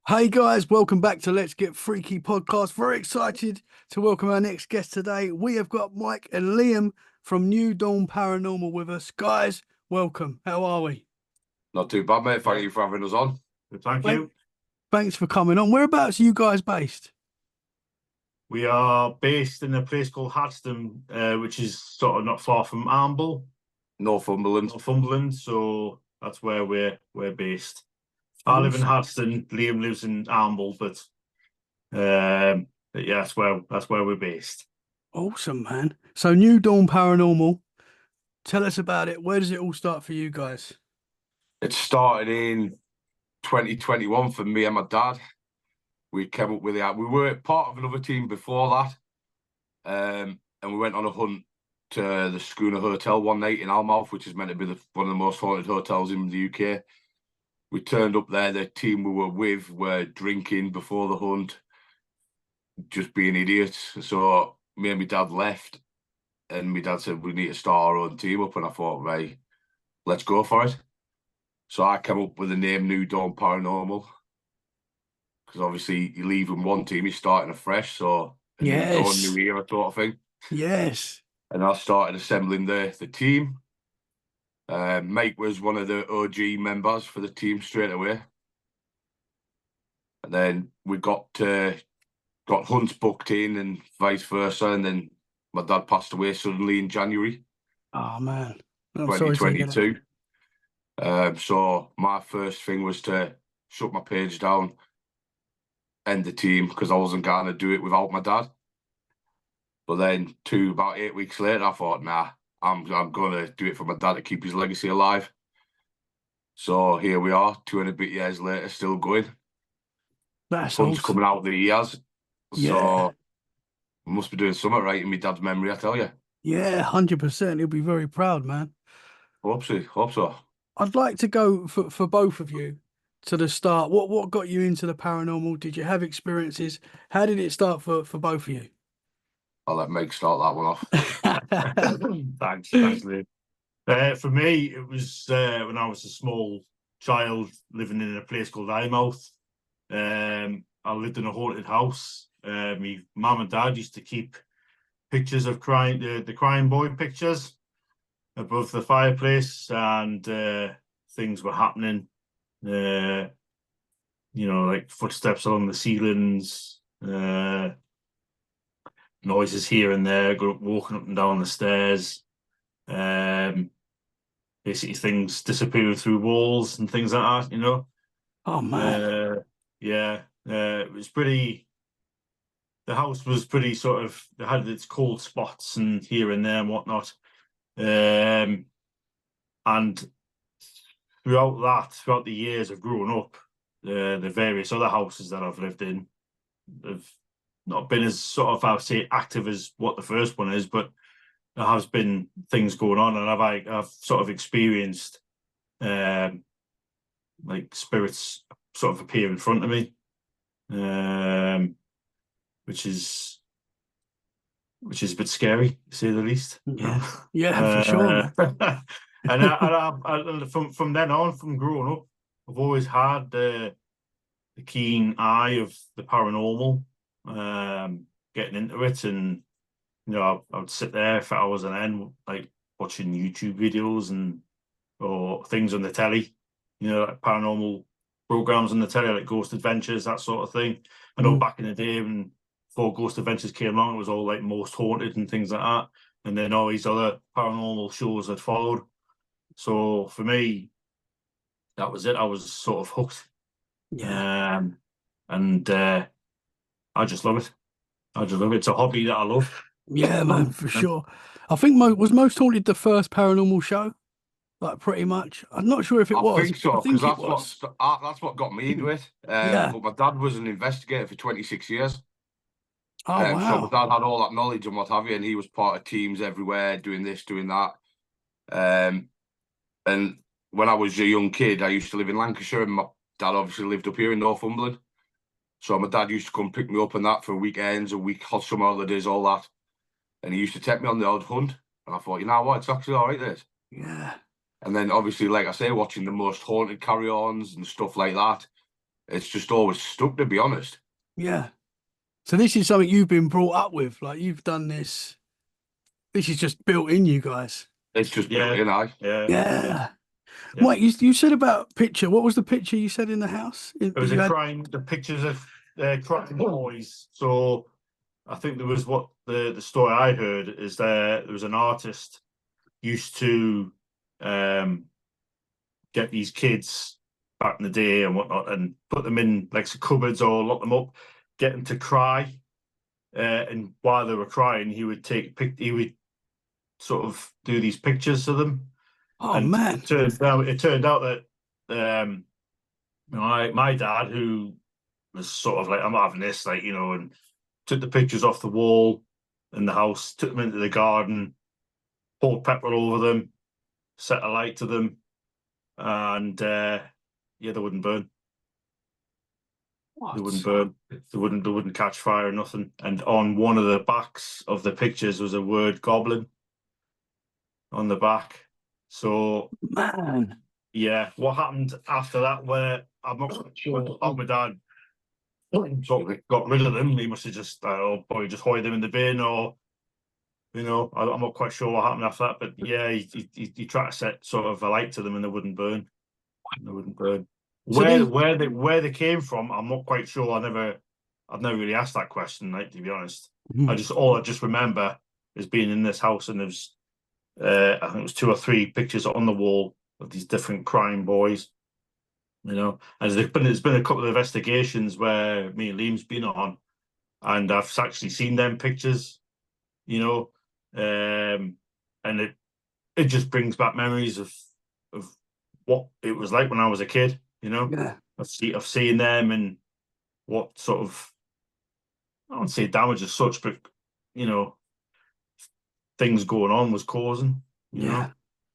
Hey guys, welcome back to Let's Get Freaky podcast. Very excited to welcome our next guest today. We have got Mike and Liam from New Dawn Paranormal with us. Guys, welcome. How are we? Not too bad, mate. Thank you for having us on. Thank Thank- you. Thanks for coming on. Whereabouts are you guys based? We are based in a place called Hadston, which is sort of not far from Armble, Northumberland. Northumberland. So that's where we're based. I live in Hadston. Liam lives in Armble, but yeah, that's where we're based. Awesome, man. So New Dawn Paranormal, tell us about it. Where does it all start for you guys? It started in 2021 for me and my dad. We came up with it. We were part of another team before that. And we went on a hunt to the Schooner Hotel one night in Almouth, which is meant to be one of the most haunted hotels in the UK. We turned up there. The team we were with were drinking before the hunt, just being idiots. So me and my dad left, and my dad said we need to start our own team up. And I thought, right, let's go for it. So I came up with the name New Dawn Paranormal, because obviously you leave in one team, you're starting afresh. So a new dawn, new era sort of thing. Yes. And I started assembling the team. Mike was one of the OG members for the team straight away. And then we got hunts booked in and vice versa. And then my dad passed away suddenly in January. Oh, man. I'm sorry to hear that. 2022. So my first thing was to shut my page down, end the team, because I wasn't going to do it without my dad. But then about 8 weeks later, I thought, nah, I'm going to do it for my dad to keep his legacy alive. So here we are, 2 and a bit years later, still going. That's Sun's awesome. coming out the years. Yeah. So we must be doing something right in my dad's memory, I tell you. Yeah, 100%. He'll be very proud, man. Hope so. I'd like to go for both of you to the start. What got you into the paranormal? Did you have experiences? How did it start for both of you? I'll let Meg start that one off. Thanks, Liam. For me, it was when I was a small child living in a place called Eyemouth. I lived in a haunted house. My mum and dad used to keep pictures of the crying boy pictures above the fireplace, and things were happening. Like footsteps along the ceilings, noises here and there, walking up and down the stairs. Basically things disappearing through walls and things like that, Oh, man. It was pretty. The house was pretty sort of. It had its cold spots and here and there and whatnot. And throughout the years of growing up, the various other houses that I've lived in have not been as sort of, I would say, active as what the first one is, but there has been things going on, and I've sort of experienced like spirits sort of appear in front of me, which is a bit scary, to say the least. Yeah, for sure. And from then on, from growing up, I've always had the keen eye of the paranormal, getting into it, and I would sit there for hours on end, like watching YouTube videos or things on the telly, like paranormal programs on the telly, like Ghost Adventures, that sort of thing. I know back in the day when before Ghost Adventures came along, it was all like Most Haunted and things like that, and then all these other paranormal shows had followed. So for me, that was it. I was sort of hooked. Yeah. And I just love it. It's a hobby that I love. Yeah, man, for sure. I think was Most Haunted the first paranormal show? Like, pretty much. I'm not sure if it was. I think so, because that's what got me into it. Yeah. But my dad was an investigator for 26 years. Oh, So my wow. dad had all that knowledge and what have you, and he was part of teams everywhere, doing this, doing that. And when I was a young kid, I used to live in Lancashire, and my dad obviously lived up here in Northumberland. So my dad used to come pick me up and that for weekends, summer holidays, all that. And he used to take me on the odd hunt. And I thought, you know what, it's actually all right, this. Yeah. And then obviously, like I say, watching the Most Haunted carry-ons and stuff like that. it's just always stuck, to be honest. Yeah. So this is something you've been brought up with. Like you've done this. This is just built in you guys. It's just Yeah, built in, yeah. Yeah. Yeah. Mike, you said about picture. What was the picture you said in the house? It was the pictures of crime boys. So I think there was what the story I heard is there was an artist used to get these kids back in the day and whatnot and put them in like some cupboards or lock them up, get them to cry. And while they were crying, he would sort of do these pictures of them. Oh And man. it turned out that my dad, who was sort of like, I'm not having this, like, and took the pictures off the wall in the house, took them into the garden, poured petrol over them, set a light to them, and yeah, they wouldn't burn. What? They wouldn't burn. They wouldn't catch fire or nothing. And on one of the backs of the pictures was a word goblin on the back. So Man. yeah, what happened after that? Where I'm not quite sure how my dad sort of got rid of them. He must have just probably just hoided them in the bin, or I'm not quite sure what happened after that. But yeah, he tried to set sort of a light to them, and they wouldn't burn. They wouldn't burn. So Where they came from, I'm not quite sure. I've never really asked that question, like, to be honest. All I just remember is being in this house, and there's I think it was 2 or 3 pictures on the wall of these different crime boys. And there's been a couple of investigations where me and Liam's been on, and I've actually seen them pictures, and it just brings back memories of what it was like when I was a kid, Yeah. of seeing them and what sort of, I don't say damage as such, but things going on was causing, Yeah.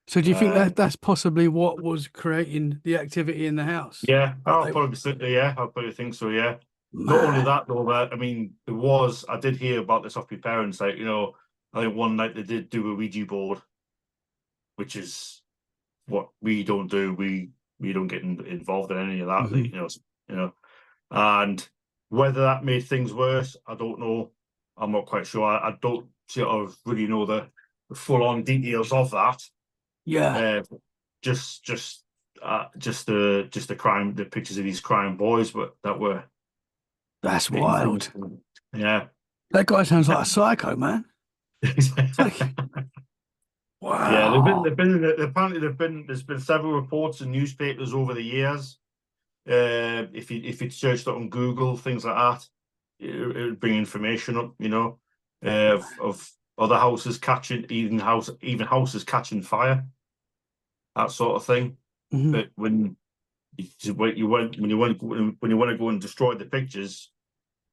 So do you think that that's possibly what was creating the activity in the house? Yeah, Like I'll probably think so, yeah. Not only man. that though, but I mean, I did hear about this off my parents, like, I think one night they did do a Ouija board, which is what we don't do. We don't get involved in any of that, and whether that made things worse, I don't know. I'm not quite sure. I don't sort of really know the full-on details of that. Yeah. Just the pictures of these crime boys, but that were That's wild. Yeah. That guy sounds like a psycho, man. Yeah, Wow. apparently there's been several reports in newspapers over the years. If you searched it on Google, things like that, it would bring information up, of other houses even houses catching fire, that sort of thing. But when you want to go and destroy the pictures,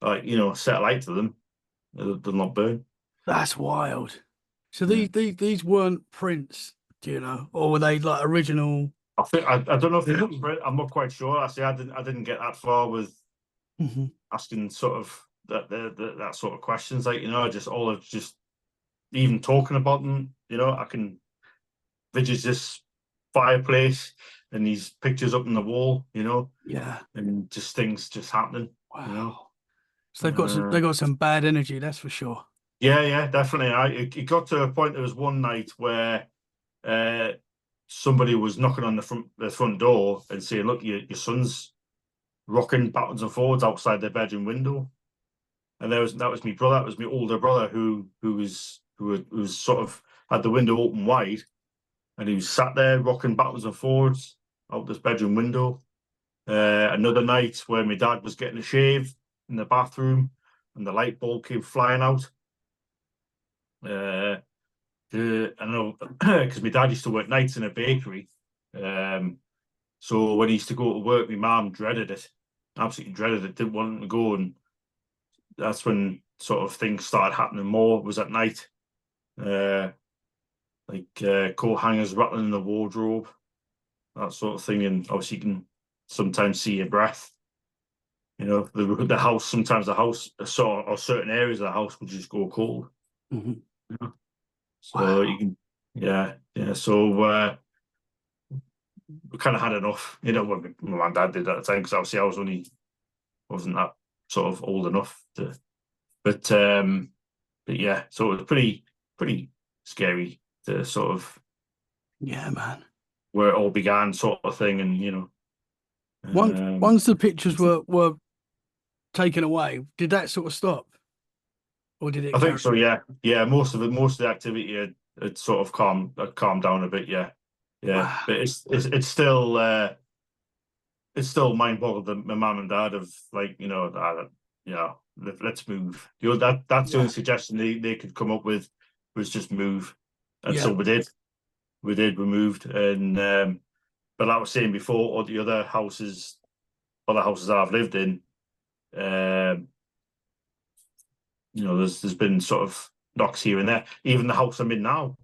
like, set a light to them, they'll not burn. That's wild. So these weren't prints, do you know, or were they like original? I don't know if they're print. I'm not quite sure. I didn't get that far with asking sort of that sort of questions. Like, just even talking about them. I can visualize this fireplace and these pictures up on the wall. Yeah. And just things just happening. Wow. So they've got some bad energy, that's for sure. Yeah, definitely. It got to a point. There was one night where somebody was knocking on the front door and saying, "Look, your son's rocking backwards and forwards outside their bedroom window." And that was my brother. That was my older brother who was sort of had the window open wide, and he was sat there rocking backwards and forwards out this bedroom window. Another night where my dad was getting a shave in the bathroom, and the light bulb came flying out. I know because my dad used to work nights in a bakery. So when he used to go to work, my mum dreaded it, absolutely dreaded it, didn't want him to go. And that's when sort of things started happening more, was at night. Coat hangers rattling in the wardrobe, that sort of thing. And obviously you can sometimes see your breath. The house, sometimes the house, or certain areas of the house would just go cold. So wow. You can, yeah. So we kind of had enough, you know, when my mum and dad did at the time, because obviously I wasn't that sort of old enough to, but yeah, so it was pretty scary to sort of, Yeah, man. where it all began, sort of thing, and you know, Once the pictures were taken away, did that sort of stop, or did it I carry? think so. Yeah. Most of the activity had sort of calmed down a bit. Yeah. Wow. But it's still mind-boggling that my mum and dad have, like, you know, let's move. You know, that's the only suggestion they could come up with, was just move, and so we did. We moved, and but like I was saying before, all the other houses I've lived in, you know, there's been sort of knocks here and there. Even the house I'm in now,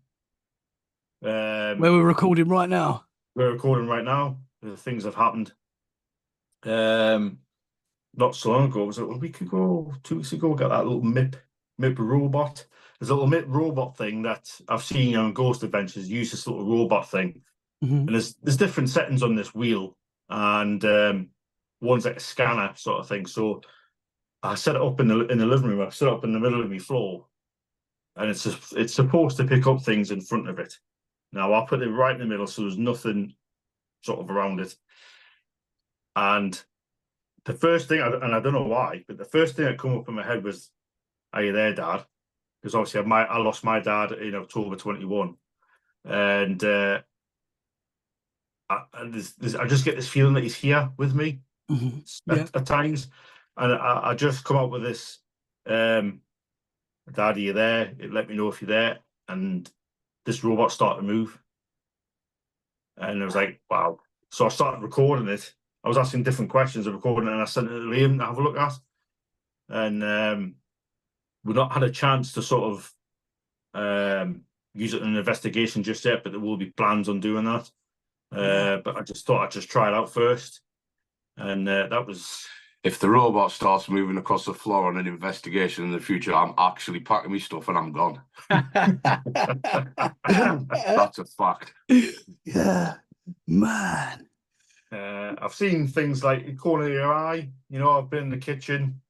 Where we're recording right now. we're recording right now, the things have happened. Not so long ago, was it a week ago, 2 weeks ago, got that little MIP robot. There's a little MIP robot thing that I've seen on Ghost Adventures, use this little robot thing. And there's different settings on this wheel, and one's like a scanner sort of thing. So I set it up in the living room. I set it up in the middle of my floor, and it's supposed to pick up things in front of it. Now I'll put it right in the middle, so there's nothing sort of around it. And the first thing, and I don't know why, but the first thing that come up in my head was, "Are you there, Dad?" Because obviously I lost my dad in October 21, and I just get this feeling that he's here with me at times, and I just come up with this, "Dad, are you there? Let me know if you're there." And this robot started to move, and I was like, "Wow!" So I started recording it. I was asking different questions of recording it, and I sent it to Liam to have a look at. And we've not had a chance to sort of use it in an investigation just yet, but there will be plans on doing that. But I just thought I'd just try it out first. And that was... If the robot starts moving across the floor on an investigation in the future, I'm actually packing my stuff and I'm gone. That's a fact. Yeah, man. I've seen things like the corner of your eye. You know, I've been in the kitchen.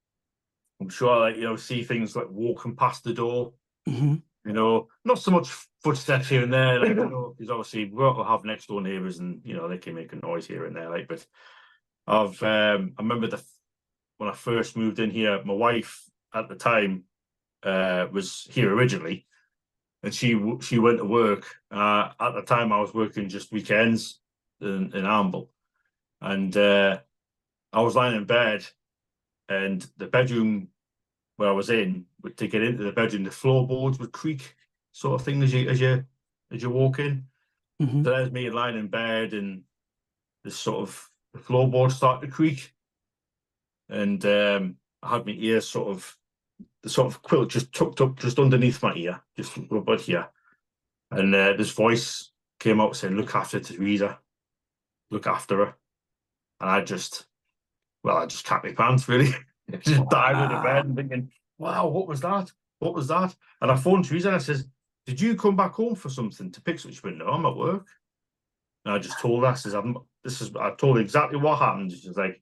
I'm sure, like, you know, see things like walking past the door. You know, not so much footsteps here and there, like, you know, because obviously we'll have next door neighbours, and you know, they can make a noise here and there, like. But I remember when I first moved in here, my wife at the time was here originally, and she went to work. At the time, I was working just weekends in Amble, and I was lying in bed, and the bedroom where I was in, to get into the bedroom, the floorboards would creak, sort of thing, as you walk in. So there's me lying in bed, and this sort of the floorboards start to creak, and I had my ear the sort of quilt just tucked up just underneath my ear, just about here, and this voice came out saying, "Look after Teresa, look after her." And I just capped my pants, really. Just dived into bed and thinking, "Wow, what was that? What was that?" And I phoned Teresa and I says, "Did you come back home for something to pick?" She went, "No, I'm at work." And I just told her, I told her exactly what happened. She's like,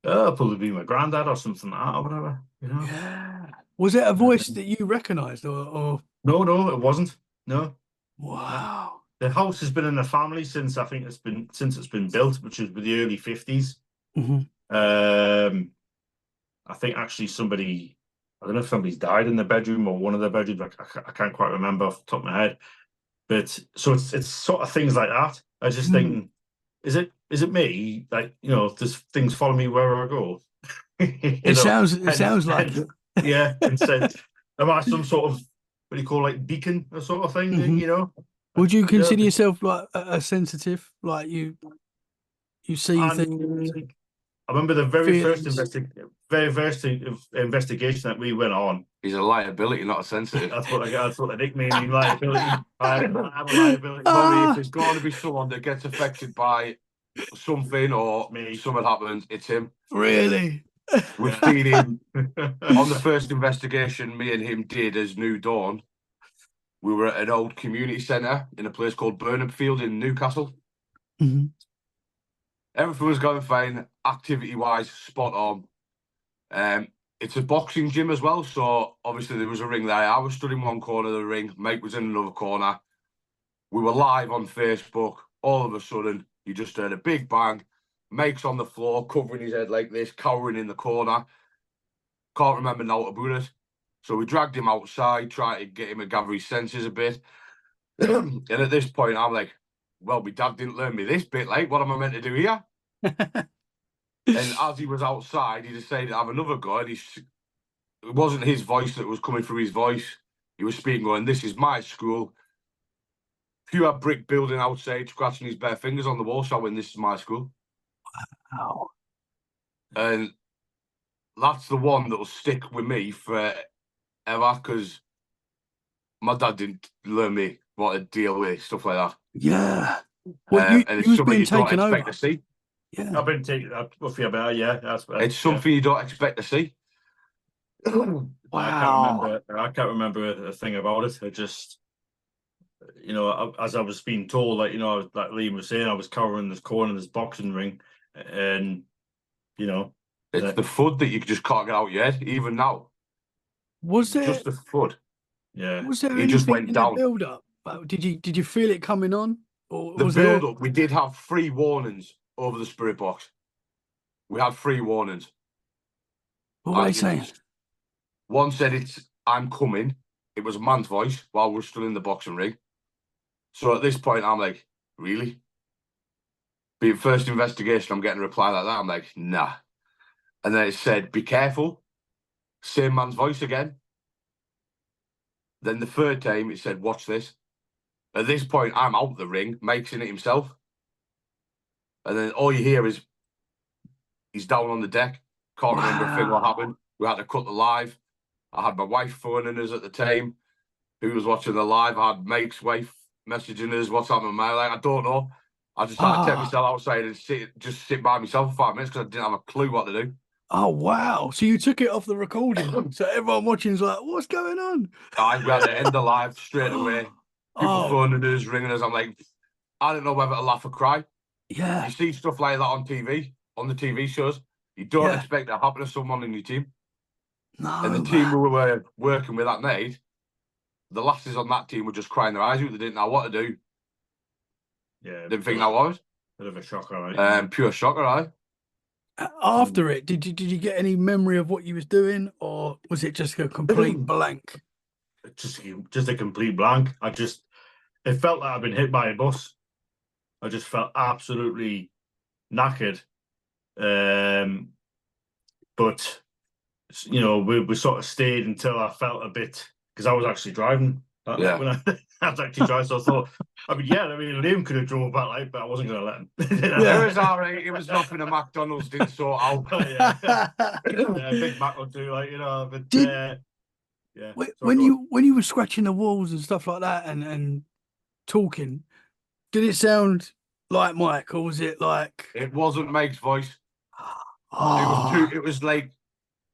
"Oh, probably be my granddad or something like that, or whatever." You know? Yeah. Was it a voice that you recognised, or? No, it wasn't. No. Wow. The house has been in the family since it's been built, which is with the early 50s. I think actually I don't know if somebody's died in the bedroom or one of the bedrooms. I can't quite remember off the top of my head. But so it's sort of things like that. I was just thinking, is it me? Like, you know, does things follow me wherever I go? It sounds like it. Yeah. And said, am I some sort of, what do you call, like, beacon or sort of thing? You know? Would you consider yourself like a sensitive? Like you see things? I remember the very first investigation that we went on. He's a liability, not a sensitive. That's what the nickname means, liability. I have a liability. Probably if there's going to be someone that gets affected by something or something happens, it's him. Really? We've seen him on the first investigation me and him did as New Dawn. We were at an old community centre in a place called Burnham Field in Newcastle. Mhm. Everything was going fine, activity-wise, spot on. It's a boxing gym as well, so obviously there was a ring there. I was stood in one corner of the ring, mate was in another corner. We were live on Facebook. All of a sudden, you just heard a big bang. Mate's on the floor, covering his head like this, cowering in the corner. Can't remember now about it. So we dragged him outside, tried to get him to gather his senses a bit. And at this point, I'm like, well, my dad didn't learn me this bit, like, what am I meant to do here? And as he was outside, he decided to have another go. And it wasn't his voice that was coming through his voice. He was speaking, going, "This is my school." Pure brick building outside, scratching his bare fingers on the wall, shouting, "This is my school." Wow. And that's the one that'll stick with me forever, because my dad didn't learn me what to deal with stuff like that. Yeah. Well, you and it's was something being you don't taken expect over. to see. Yeah. I've been taking that with you about, yeah. It's something you don't expect to see. Wow. I can't remember a thing about it. I just, as I was being told, like Liam was saying, I was covering this corner in this boxing ring, and it's the FUD that you just can't get out yet, even now. Was there Just the FUD. yeah. was there He just anything went in the down. build up? Did you feel it coming on? Or The was there build up, we did have 3 warnings over the spirit box. We had 3 warnings. what were they And saying? one said, "I'm coming." It was a man's voice while we're still in the boxing ring. So at this point, I'm like, really? Being first investigation, I'm getting a reply like that. I'm like, nah. And then it said, "Be careful." Same man's voice again. Then the third time, it said, "Watch this." At this point, I'm out the ring, Mike's in it himself. And then all you hear is, he's down on the deck. Can't remember a thing what happened. We had to cut the live. I had my wife phoning us at the time, who was watching the live. I had Mike's wife messaging us, "What's happening, mate?" Like, I don't know. I just had to take myself outside and sit by myself for 5 minutes because I didn't have a clue what to do. Oh wow. So you took it off the recording. So everyone watching's like, what's going on? We had to end the live straight away. People phoning us, ringing us. I'm like, I don't know whether to laugh or cry. Yeah. You see stuff like that on TV, on the TV shows. You don't expect that to happen to someone in your team. No. And the team we were working with that night, the lasses on that team were just crying their eyes out. They didn't know what to do. Yeah. Didn't think that was. Bit of a shocker, right? Pure shocker, right? After it, did you get any memory of what you was doing, or was it just a complete blank? Just a complete blank. It felt like I'd been hit by a bus. I just felt absolutely knackered. But we sort of stayed until I felt a bit, because I was actually driving that night when I was actually driving. So I thought, Liam could have drove that night, but I wasn't going to let him. It was all right. It was nothing a McDonald's didn't sort out. Big Mac will do, but yeah. When you were scratching the walls and stuff like that and talking, did it sound like Mike, or was it like? It wasn't Mike's voice. Oh. It was like,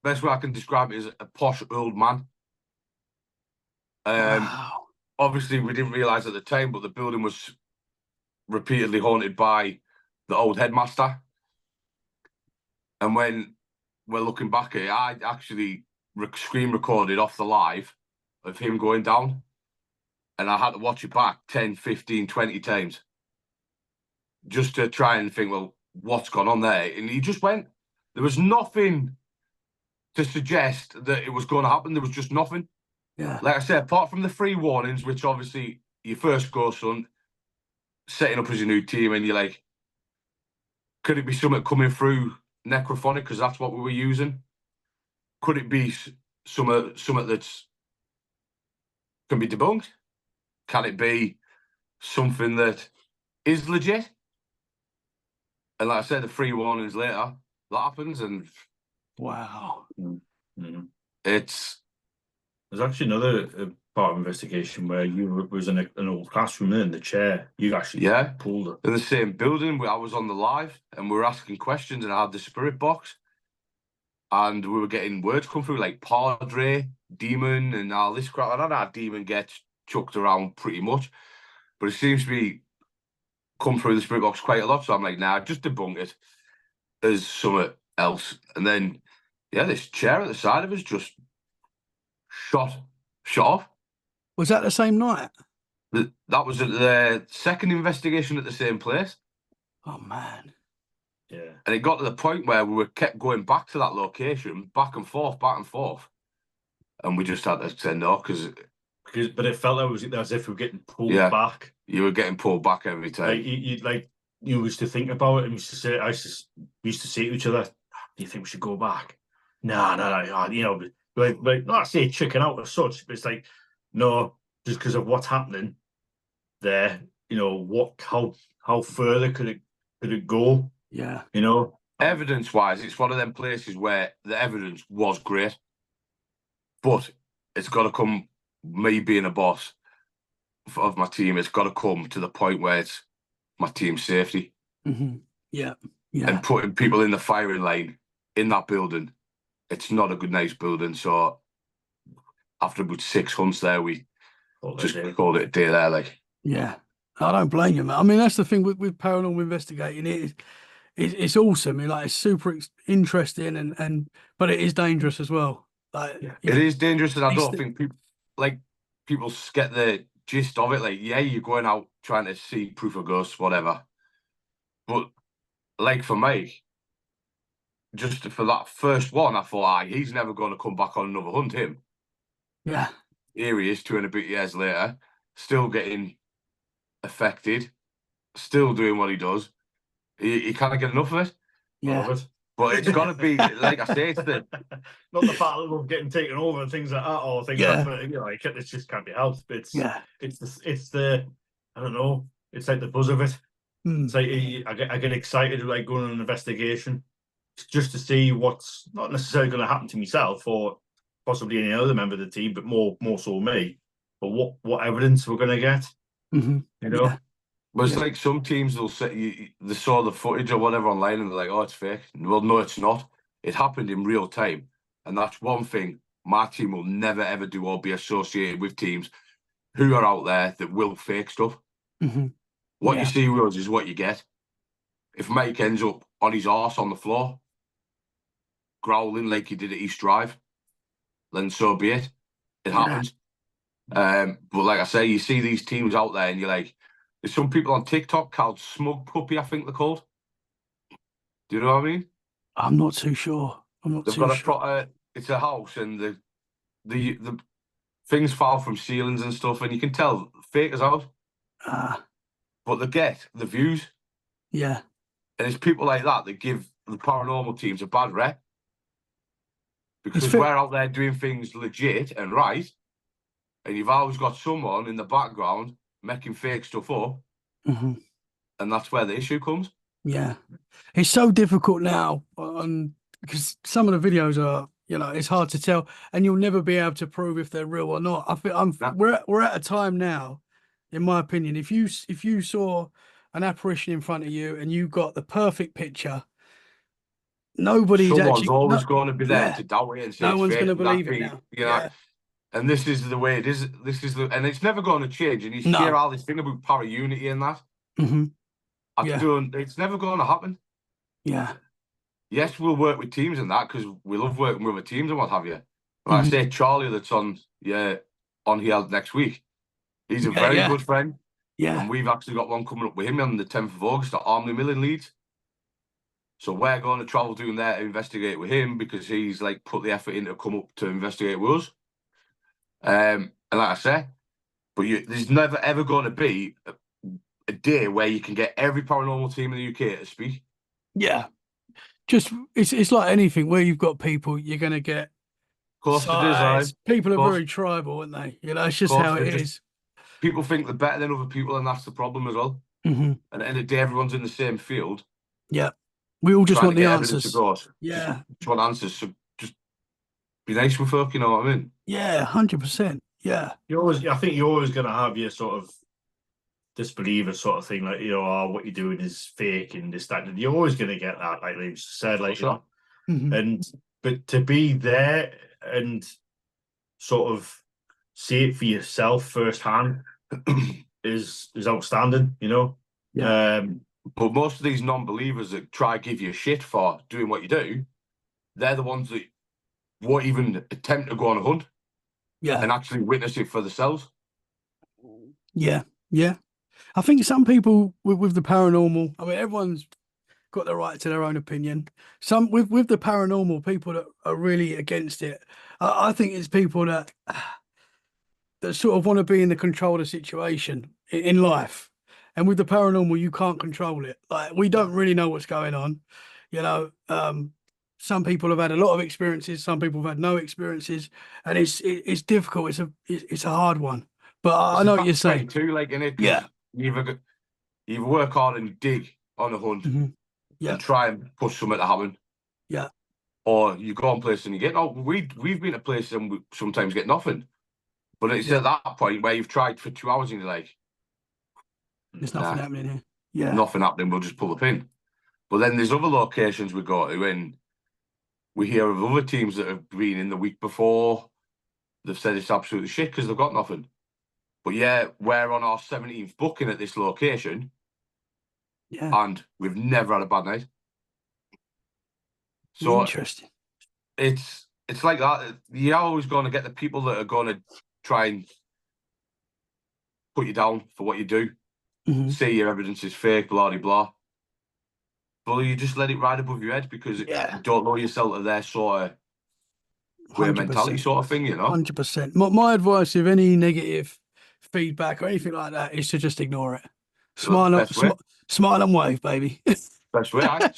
best way I can describe it is a posh old man. Wow. Obviously, we didn't realise at the time, but the building was repeatedly haunted by the old headmaster. And when we're looking back at it, I actually screen recorded off the live of him going down. And I had to watch it back 10, 15, 20 times just to try and think, well, what's gone on there? And he just went. There was nothing to suggest that it was going to happen. There was just nothing. Yeah. Like I said, apart from the 3 warnings, which obviously your first go, son, setting up as a new team, and you're like, could it be something coming through necrophonic because that's what we were using? Could it be something that's can be debunked? Can it be something that is legit? And like I said, the 3 warnings later, that happens, and Wow. Mm-hmm. There's actually another part of investigation where you was in an old classroom in the chair. You actually pulled it in the same building where I was on the live, and we were asking questions, and I had the spirit box, and we were getting words come through like padre, demon, and all this crap. I don't know how demon gets chucked around pretty much, but it seems to be come through the spirit box quite a lot. So I'm like, nah, just debunk it as something else. And then, yeah, this chair at the side of us just shot off. Was that the same night? That was at the second investigation at the same place. Oh man. Yeah. And it got to the point where we were kept going back to that location, back and forth. And we just had to say no, but it felt as if we were getting pulled back. You were getting pulled back every time. You used to think about it, and we used to say to each other, "Do you think we should go back?" No. You know, like not say chicken out as such, but it's like, no, just because of what's happening there. You know, how further could it go? Yeah. You know, evidence-wise, it's one of them places where the evidence was great, but it's got to come. Me being a boss of my team, it's got to come to the point where it's my team's safety. Mm-hmm. Yeah. And putting people in the firing lane in that building, it's not a good, nice building. So after about 6 hunts there, we just called it a day there. Like, yeah, I don't blame you, man. I mean, that's the thing with paranormal investigating. It's awesome. It's super interesting, but it is dangerous as well. Like, it is dangerous, and I don't think people get the gist of it. Like, yeah, you're going out trying to see proof of ghosts, whatever. But like for me, just for that first one, I thought, he's never going to come back on another hunt. Him, yeah. Here he is, 2 and a bit years later, still getting affected, still doing what he does. He can't get enough of it. Yeah. But it's got to be, like I say, it's the not the battle of getting taken over and things like that, or things like that. You know, it just can't be helped. It's the I don't know. It's like the buzz of it. It's like I get excited like going on an investigation just to see what's not necessarily going to happen to myself or possibly any other member of the team, but more so me. But what evidence we're going to get? Mm-hmm. You know. Yeah. But it's like some teams will say they saw the footage or whatever online and they're like, oh, it's fake. Well, no, it's not. It happened in real time. And that's one thing my team will never, ever do or be associated with teams who are out there that will fake stuff. Mm-hmm. What you see with us is what you get. If Mike ends up on his arse on the floor, growling like he did at East Drive, then so be it. It happens. But like I say, you see these teams out there and you're like, there's some people on TikTok called Smug Puppy, I think they're called. Do you know what I mean? I'm not too sure. They've got a proper, it's a house and the things fall from ceilings and stuff, and you can tell fakers out. But they get the views. Yeah. And it's people like that give the paranormal teams a bad rep. Because we're out there doing things legit and right, and you've always got someone in the background making fake stuff up, and that's where the issue comes. Yeah, it's so difficult now, because some of the videos are, it's hard to tell, and you'll never be able to prove if they're real or not. I think we're at a time now, in my opinion. If you saw an apparition in front of you and you got the perfect picture, someone's always going to be there to doubt it and say no one's going to believe it now. You know, and this is the way it is. And it's never going to change. And you hear all this thing about para unity and that. It's never going to happen. Yeah. Yes, we'll work with teams and that because we love working with other teams and what have you. Like I say, Charlie, that's on here next week. He's a very good friend. Yeah. And we've actually got one coming up with him on the 10th of August at Armley Mill in Leeds. So we're going to travel doing there to investigate with him because he's like put the effort in to come up to investigate with us. And like I say, but there's never ever going to be a day where you can get every paranormal team in the UK to speak. Yeah, just it's like anything where you've got people, you're going to get. Of course, it is. People are very tribal, aren't they? It's just how it is. People think they're better than other people, and that's the problem as well. And at the end of the day, everyone's in the same field. Yeah, we all just want the answers. Just want answers. So just be nice with folk. You know what I mean? Yeah, 100%. Yeah. I think you're always going to have your sort of disbeliever sort of thing, like, what you're doing is fake and this, that. And you're always going to get that, like Liam said, like, but to be there and sort of see it for yourself firsthand is outstanding, Yeah. But most of these non-believers that try to give you shit for doing what you do, they're the ones that won't even attempt to go on a hunt Yeah. and actually witness it for themselves. Yeah. Yeah. I think some people with the paranormal, I mean, everyone's got the right to their own opinion. Some with the paranormal, people that are really against it, I think it's people that sort of want to be in the control of the situation in life. And with the paranormal, you can't control it. Like, we don't really know what's going on. You know, some people have had a lot of experiences, some people have had no experiences, and it's difficult. It's a hard one. But I It's a know what you're tough saying. trade too, like in it, because Yeah. you either work hard and dig on a hunt Yeah. and try and push something to happen, Yeah. or you go on place and you get we've been to places and we sometimes get nothing. But it's Yeah. at that point where you've tried for 2 hours and you're like, There's nah, nothing happening here. Yeah. nothing happening. We'll just pull the pin. But then there's other locations we go to, and we hear of other teams that have been in the week before. They've said it's absolutely shit because they've got nothing. But yeah, we're on our 17th booking at this location, Yeah. and we've never had a bad night. So Interesting. it's like that. You're always going to get the people that are going to try and put you down for what you do, say your evidence is fake, blah blah blah. But you just let it ride above your head because you don't know yourself to their sort of weird mentality sort of thing, you know. 100%. My advice, if any negative feedback or anything like that, is to just ignore it. Smile and wave, baby. Best way, yeah.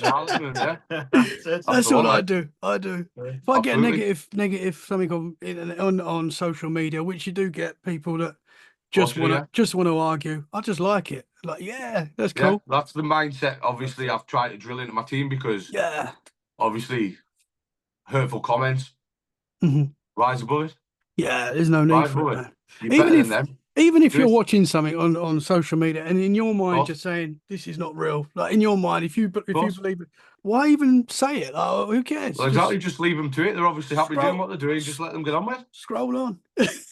That's all I do. I do. If I get Absolutely. negative something on social media, which you do get people that just want to argue, I just like it. Like, yeah, that's cool. Yeah, that's the mindset. Obviously, I've tried to drill into my team because obviously hurtful comments rise above it. Yeah, there's no need for it, man. Even if you're watching something on social media and in your mind you're saying this is not real, like in your mind, if you believe it, why even say it? Like, who cares? Well, exactly. Just leave them to it. They're obviously happy doing what they're doing. Just let them get on with it. Scroll on.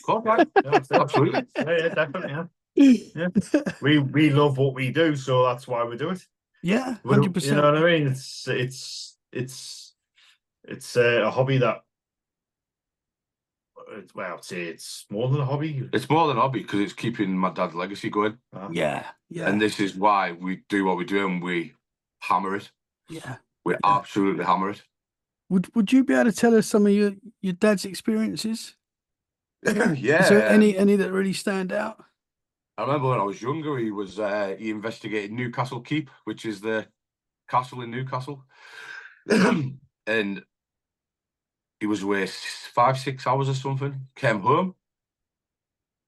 Right? Absolutely. Yeah, definitely. Yeah. We love what we do, so that's why we do it. Yeah, 100%. You know what I mean? It's a hobby that. Well, I'd say it's more than a hobby. It's more than a hobby because it's keeping my dad's legacy going. Yeah. And this is why we do what we do, and we hammer it. Yeah. We absolutely hammer it. Would you be able to tell us some of your dad's experiences? Yeah. Is there any that really stand out? I remember when I was younger, he investigated Newcastle Keep, which is the castle in Newcastle, and he was away 5-6 hours or something. Came home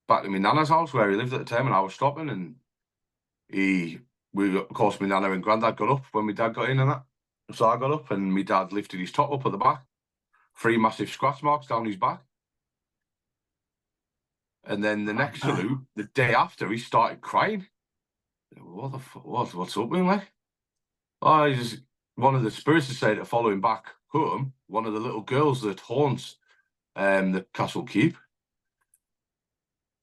back to my nana's house where he lived at the time, and I was stopping. And of course, my nana and granddad got up when my dad got in and that. So I got up, and my dad lifted his top up at the back, 3 massive scratch marks down his back. And then the next salute, the day after, he started crying. What the fuck? What's up with him, like? Oh, one of the spirits decided to follow him back home. One of the little girls that haunts the castle keep,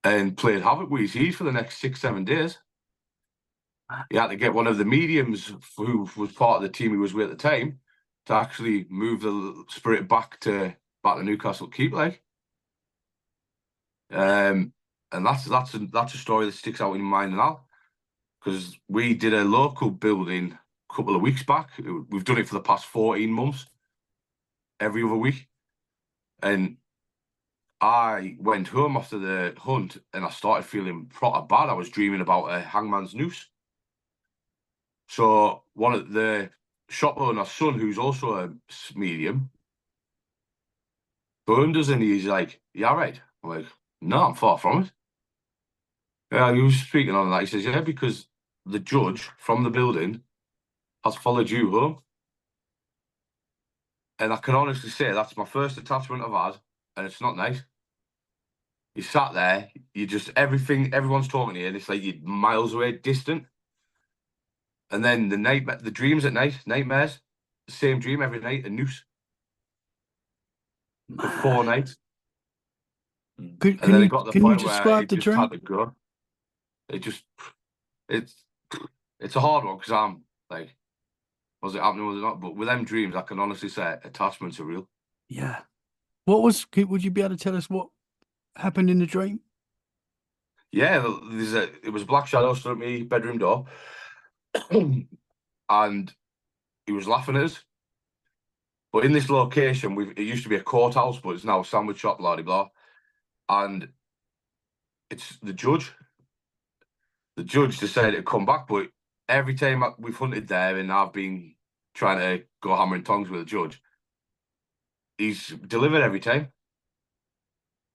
and played havoc with his heat for the next 6-7 days. He had to get one of the mediums who was part of the team he was with at the time to actually move the spirit back to Newcastle keep, like. And that's a story that sticks out in my mind now, because we did a local building a couple of weeks back. We've done it for the past 14 months, every other week. And I went home after the hunt and I started feeling proper bad. I was dreaming about a hangman's noose. So one of the shop owner's son, who's also a medium, phoned us and he's like, "You all right?" I'm like, "No, I'm far from it." Yeah, he was speaking on that. He says, "Yeah, because the judge from the building has followed you home." And I can honestly say that's my first attachment I've had, and it's not nice. You sat there, you just everyone's talking to you, and it's like you're miles away, distant. And then the dreams at night, nightmares, the same dream every night, a noose for 4 nights. Can you describe the dream? Had to go. It's it's a hard one because I'm like, was it happening? Was it not? But with them dreams, I can honestly say attachments are real. Yeah. Would you be able to tell us what happened in the dream? Yeah, it was a black shadow stood at my bedroom door, and he was laughing at us. But in this location, it used to be a courthouse, but it's now a sandwich shop, blah blah blah. And it's the judge. The judge decided to come back, but every time we've hunted there, and I've been trying to go hammer and tongs with the judge, he's delivered every time.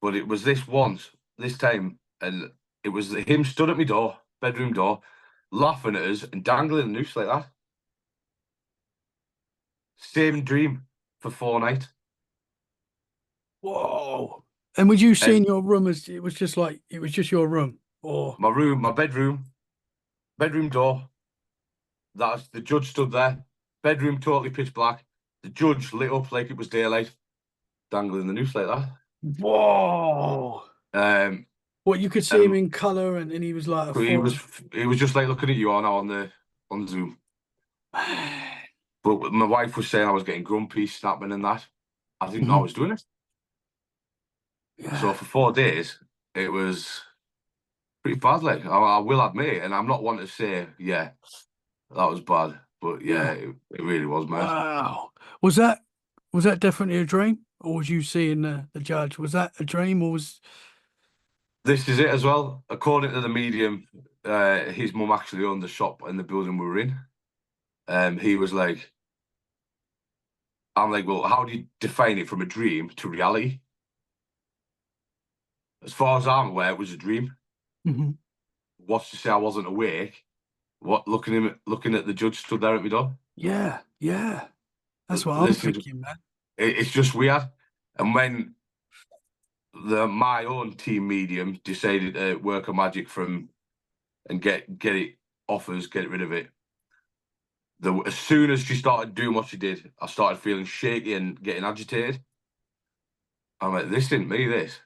But it was this time, and it was him stood at my door, bedroom door, laughing at us and dangling a noose like that. Same dream for 4 nights. Whoa. And would you see in your room as it was just your room? Or my room, my bedroom door. That's the judge stood there. Bedroom totally pitch black. The judge lit up like it was daylight, dangling the noose like that. whoa. What, you could see him in colour and he was like he was just like looking at you on Zoom. But my wife was saying I was getting grumpy, snapping and that. I didn't know I was doing it. Yeah. So for 4 days, it was pretty bad. Like I will admit, and I'm not one to say, yeah, that was bad. But yeah, it really was, man. Wow. Was that definitely a dream? Or was you seeing the judge? Was that a dream or was... This is it as well. According to the medium, his mum actually owned the shop in the building we were in. He was like, I'm like, well, how do you define it from a dream to reality? As far as I'm aware, it was a dream. What's to say I wasn't awake? What looking at the judge stood there at my door? Yeah. That's what I'm thinking, man. It's just weird. And when my own team medium decided to work a magic and get it off us, get rid of it. As soon as she started doing what she did, I started feeling shaky and getting agitated. I'm like, this isn't me, this.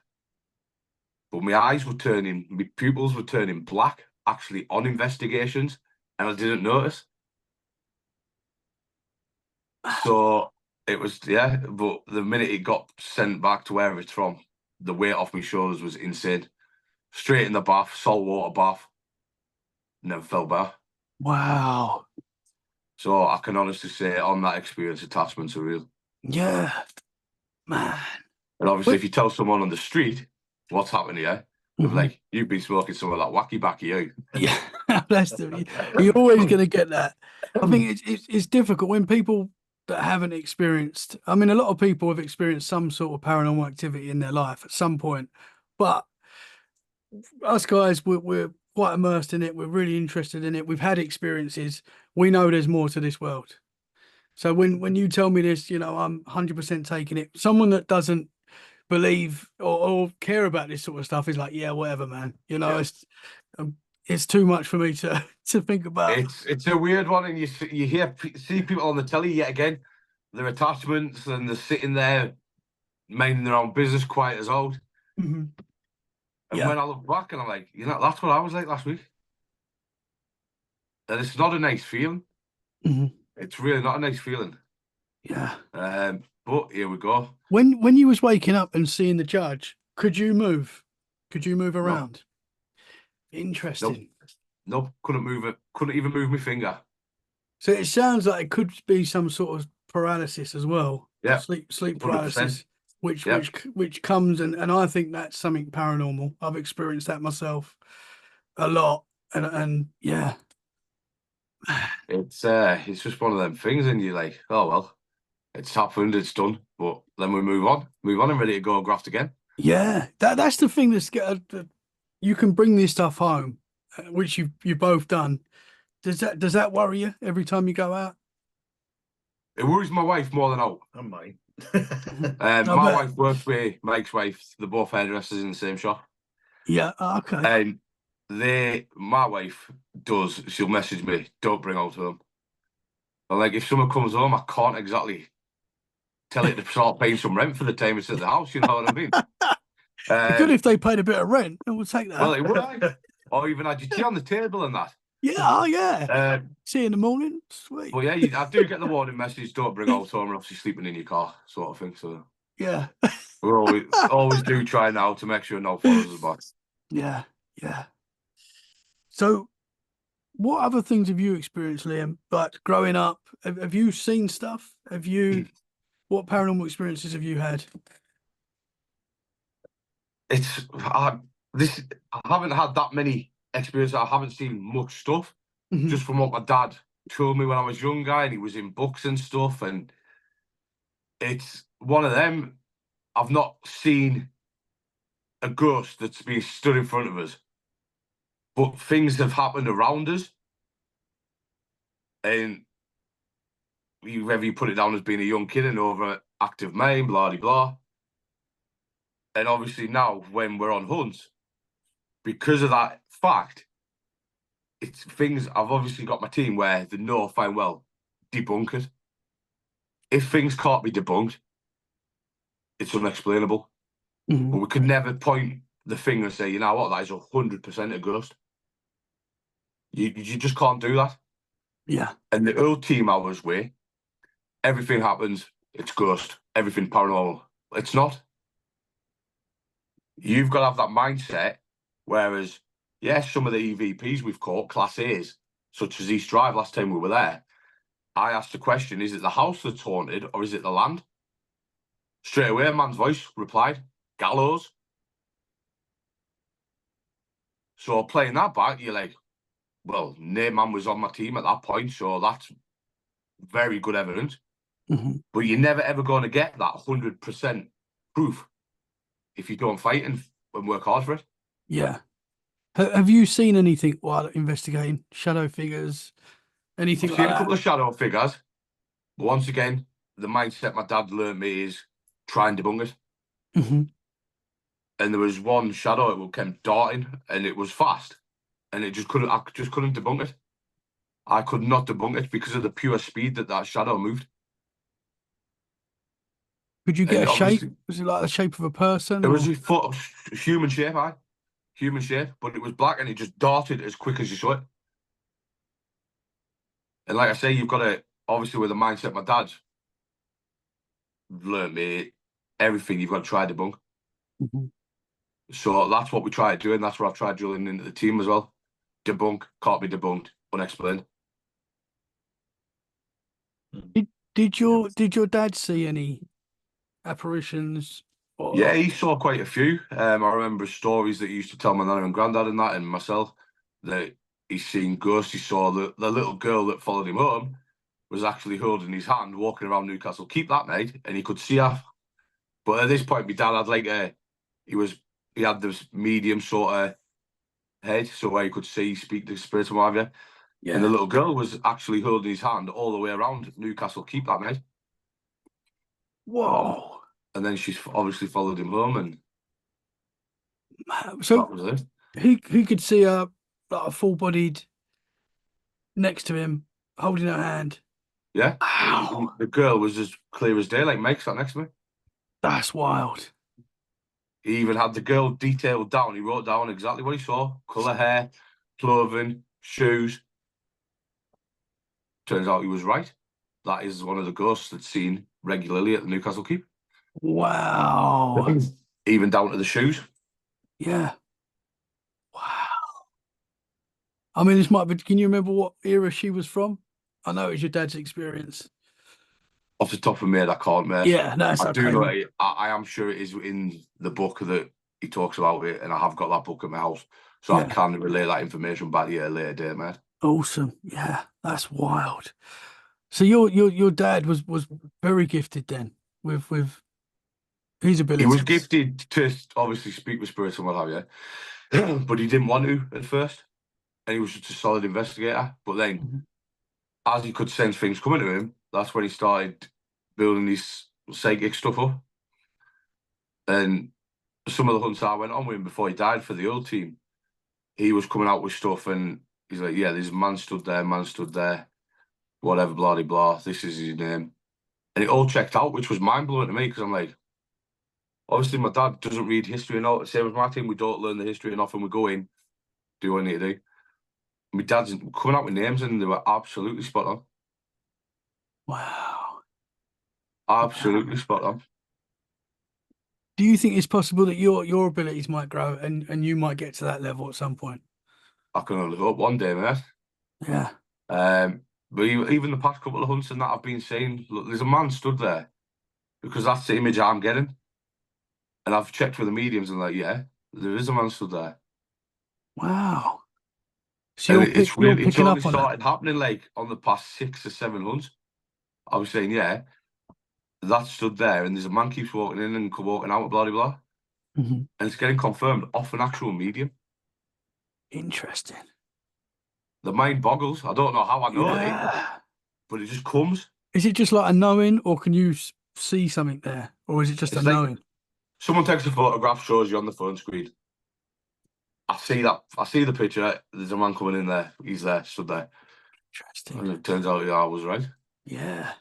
But my pupils were turning black, actually on investigations, and I didn't notice. So it was, but the minute it got sent back to wherever it's from, the weight off my shoulders was insane. Straight in the bath, salt water bath. Never felt better. Wow. So I can honestly say on that experience, attachments are real. Yeah, man. And obviously, if you tell someone on the street what's happened here, they're like, you've been smoking some of that wacky backy out. Yeah, that's you're always going to get that. I think it's difficult when people that haven't experienced, I mean, a lot of people have experienced some sort of paranormal activity in their life at some point, but us guys, we're quite immersed in it. We're really interested in it. We've had experiences. We know there's more to this world. So when you tell me this, I'm 100% taking it. Someone that doesn't believe or care about this sort of stuff is like, yeah, whatever, man. It's too much for me to think about. It's a weird one, and you see people on the telly yet again, their attachments, and they're sitting there minding their own business, quiet as old. And when I look back, and I'm like, that's what I was like last week. And it's not a nice feeling. It's really not a nice feeling. Yeah. But here we go. When you was waking up and seeing the judge, could you move? Could you move around? No. Interesting. Nope, couldn't move it. Couldn't even move my finger. So it sounds like it could be some sort of paralysis as well. Yeah. Sleep paralysis, which comes and I think that's something paranormal. I've experienced that myself a lot, and yeah. It's just one of them things, and you're like, oh well, it's happened, it's done, but then we move on and ready to go and graft again. Yeah, that's the thing that's you can bring this stuff home, which you've both done. Does that worry you every time you go out? It worries my wife more than out. And mine. My wife works with my ex-wife. They're both hairdressers in the same shop. Yeah, okay. And my wife she'll message me, don't bring out to them. And like, if someone comes home, I can't exactly tell it to start paying some rent for the time it's at the house, you know what I mean? Good if they paid a bit of rent, and we'll take that. Well, it would. Or even had your tea on the table and that. Yeah, oh yeah. Uh, See you in the morning. Sweet. but yeah, I do get the warning message: don't bring all home, or obviously sleeping in your car, sort of thing. So Yeah. we always do try now to make sure no follows us back. Yeah, yeah. So, what other things have you experienced, Liam? Like growing up, have you seen stuff? What paranormal experiences have you had? It's this. I haven't had that many experiences. I haven't seen much stuff. Mhm. Just from what my dad told me when I was younger, and he was in books and stuff. And it's one of them. I've not seen a ghost that's been stood in front of us, but things have happened around us, and whether you put it down as being a young kid and overactive mind, blah blah. And obviously now when we're on hunts, because of that fact, it's things I've obviously got my team where they know fine well debunk it. If things can't be debunked, it's unexplainable. Mhm. But we could never point the finger and say, you know what, that is 100% a ghost. You just can't do that. Yeah. And the old team I was with, everything happens, it's ghost, everything paranormal. It's not. You've got to have that mindset. Whereas, yes, some of the EVPs we've caught, Class A's, such as East Drive last time we were there, I asked the question, is it the house that's haunted or is it the land? Straight away, a man's voice replied, gallows. So playing that back, you're like, well, no man was on my team at that point, so that's very good evidence. Mhm. But you're never ever going to get that 100% proof if you don't fight and work hard for it. Yeah. Have you seen anything while investigating shadow figures? Anything I've like seen a couple that? of shadow figures, but once again, the mindset my dad learned me is try and debunk it. Mhm. And there was one shadow that kept darting, and it was fast, and I just couldn't debunk it. I could not debunk it because of the pure speed that shadow moved. Could you get And a shape? obviously, Was it like the shape of a person it was or? a foot of human shape, human shape, but it was black and it just darted as quick as you saw it. And like I say, you've got to, obviously, with the mindset my dad learned me, everything you've got to try to debunk. Mhm. So that's what we try to do, and that's what I've tried drilling into the team as well. Debunk, can't be debunked, unexplained. Did your dad see any apparitions Yeah, or? he saw quite a few. I remember stories that he used to tell my nan and granddad and that, and myself, that he's seen ghosts. He saw the little girl that followed him home was actually holding his hand, walking around Newcastle Keep that night, and he could see her. But at this point, my dad had he had this medium sort of head, so where he could see, speak to spirits and what have you. And the Yeah. little girl was actually holding his hand all the way around Newcastle Keep that night. Whoa. And then she's obviously followed him home, and So that was it. he could see like a full bodied next to him holding her hand. Yeah, Wow. the girl was as clear as day, like Mike sat next to me. That's wild. He even had the girl detailed down. He wrote down exactly what he saw: colour, hair, clothing, shoes. Turns out he was right. That is one of the ghosts that's seen regularly at the Newcastle Keep. Wow. Even down to the shoes. Yeah. Wow. I mean, this might be. Can you remember what era she was from? I know it was your dad's experience. Off the top of my head, I can't, mate. Yeah, that's I do okay. know I am sure it is in the book that he talks about it, and I have got that book at my house, so I Yeah. can relay that information back to you at a later date, mate. Awesome. Yeah, that's wild. So your dad was very gifted then with his He was abilities. gifted to obviously speak with spirits and what have you, but he didn't want to at first, and he was just a solid investigator. But then, Mhm. as he could sense things coming to him, that's when he started building his psychic stuff up. And some of the hunts I went on with him before he died for the old team, he was coming out with stuff, and he's like, "Yeah, there's a man stood there, whatever, blah blah blah. This is his name," and it all checked out, which was mind blowing to me because I'm like, obviously my dad doesn't read history and all. Same as my team, we don't learn the history enough, and we go in, do what I need to do. My dad's coming out with names and they were absolutely spot on. Wow. Absolutely spot on. Do you think it's possible that your abilities might grow and you might get to that level at some point? I can only hope one day, mate. Yeah. But even the past couple of hunts and that I've been seeing, look, there's a man stood there because that's the image I'm getting. And I've checked with the mediums and like, yeah, there is a man stood there. Wow. So And you're you're it's picking only up on that. started happening like on the past 6 or 7 hunts. I was saying, yeah, that stood there and there's a man keeps walking in and walking out, blah, blah, blah. Mhm. And it's getting confirmed off an actual medium. Interesting. The mind boggles. I don't know how I know it, Yeah. but it just comes. Is it just like a knowing, or can you see something there, or is it just a It's like knowing? someone takes a photograph, shows you on the phone screen. I see that. I see the picture. There's a man coming in there. He's there, stood there. Interesting. And it turns out, yeah, I was right. Yeah.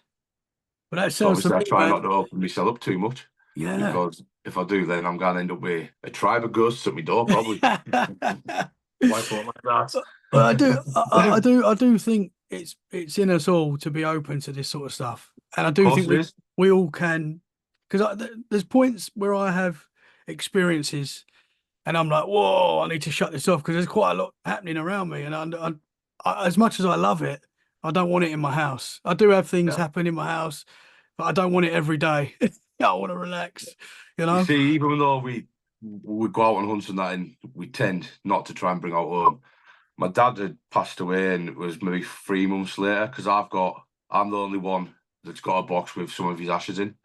Well, that So sounds to obviously, I me, try not man. to open myself up too much Yeah. because if I do, then I'm going to end up with a tribe of ghosts at my door, probably. Why thought like that? Well, I do think it's in us all to be open to this sort of stuff, and I Of do course think it is. we all can, because there's points where I have experiences, and I'm like, whoa, I need to shut this off because there's quite a lot happening around me, and as much as I love it, I don't want it in my house. I do have things Yeah. happen in my house, but I don't want it every day. I want to relax, you You know. see, even though we go out on hunts and that, and we tend not to try and bring out home. My dad had passed away, and it was maybe 3 months later because I'm the only one that's got a box with some of his ashes in,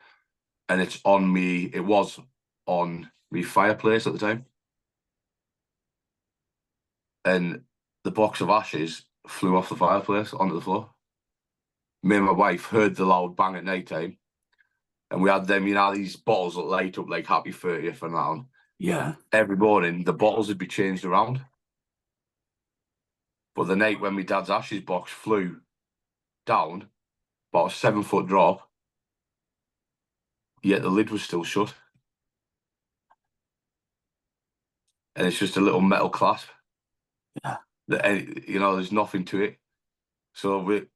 and it's on me. It was on me fireplace at the time, and the box of ashes flew off the fireplace onto the floor. Me and my wife heard the loud bang at night time, and we had them, these bottles that light up like Happy 30th and that on. Yeah. Every morning, the bottles would be changed around. But the night when my dad's ashes box flew down, about a 7-foot drop, yet the lid was still shut. And it's just a little metal clasp. Yeah. There's nothing to it. So it's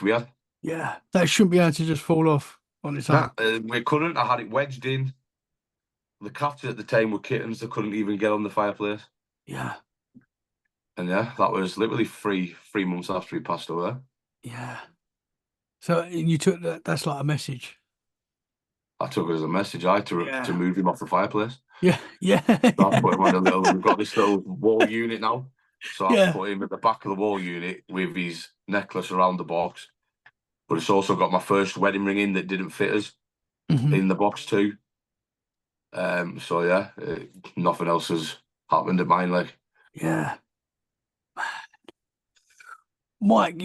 weird. Yeah. That shouldn't be able to just fall off on its own. We couldn't. I had it wedged in. The cats at the time were kittens. They couldn't even get on the fireplace. Yeah. And yeah, that was literally three months after he passed away. Yeah. So you took that, that's like a message. I took it as a message. I had to move him off the fireplace. Yeah. Yeah. So I put him on we've got this little wall unit now. So I put him at the back of the wall unit with his necklace around the box. But it's also got my first wedding ring in that didn't fit us in the box too. So yeah, nothing else has happened at mine. Like, yeah. Mike,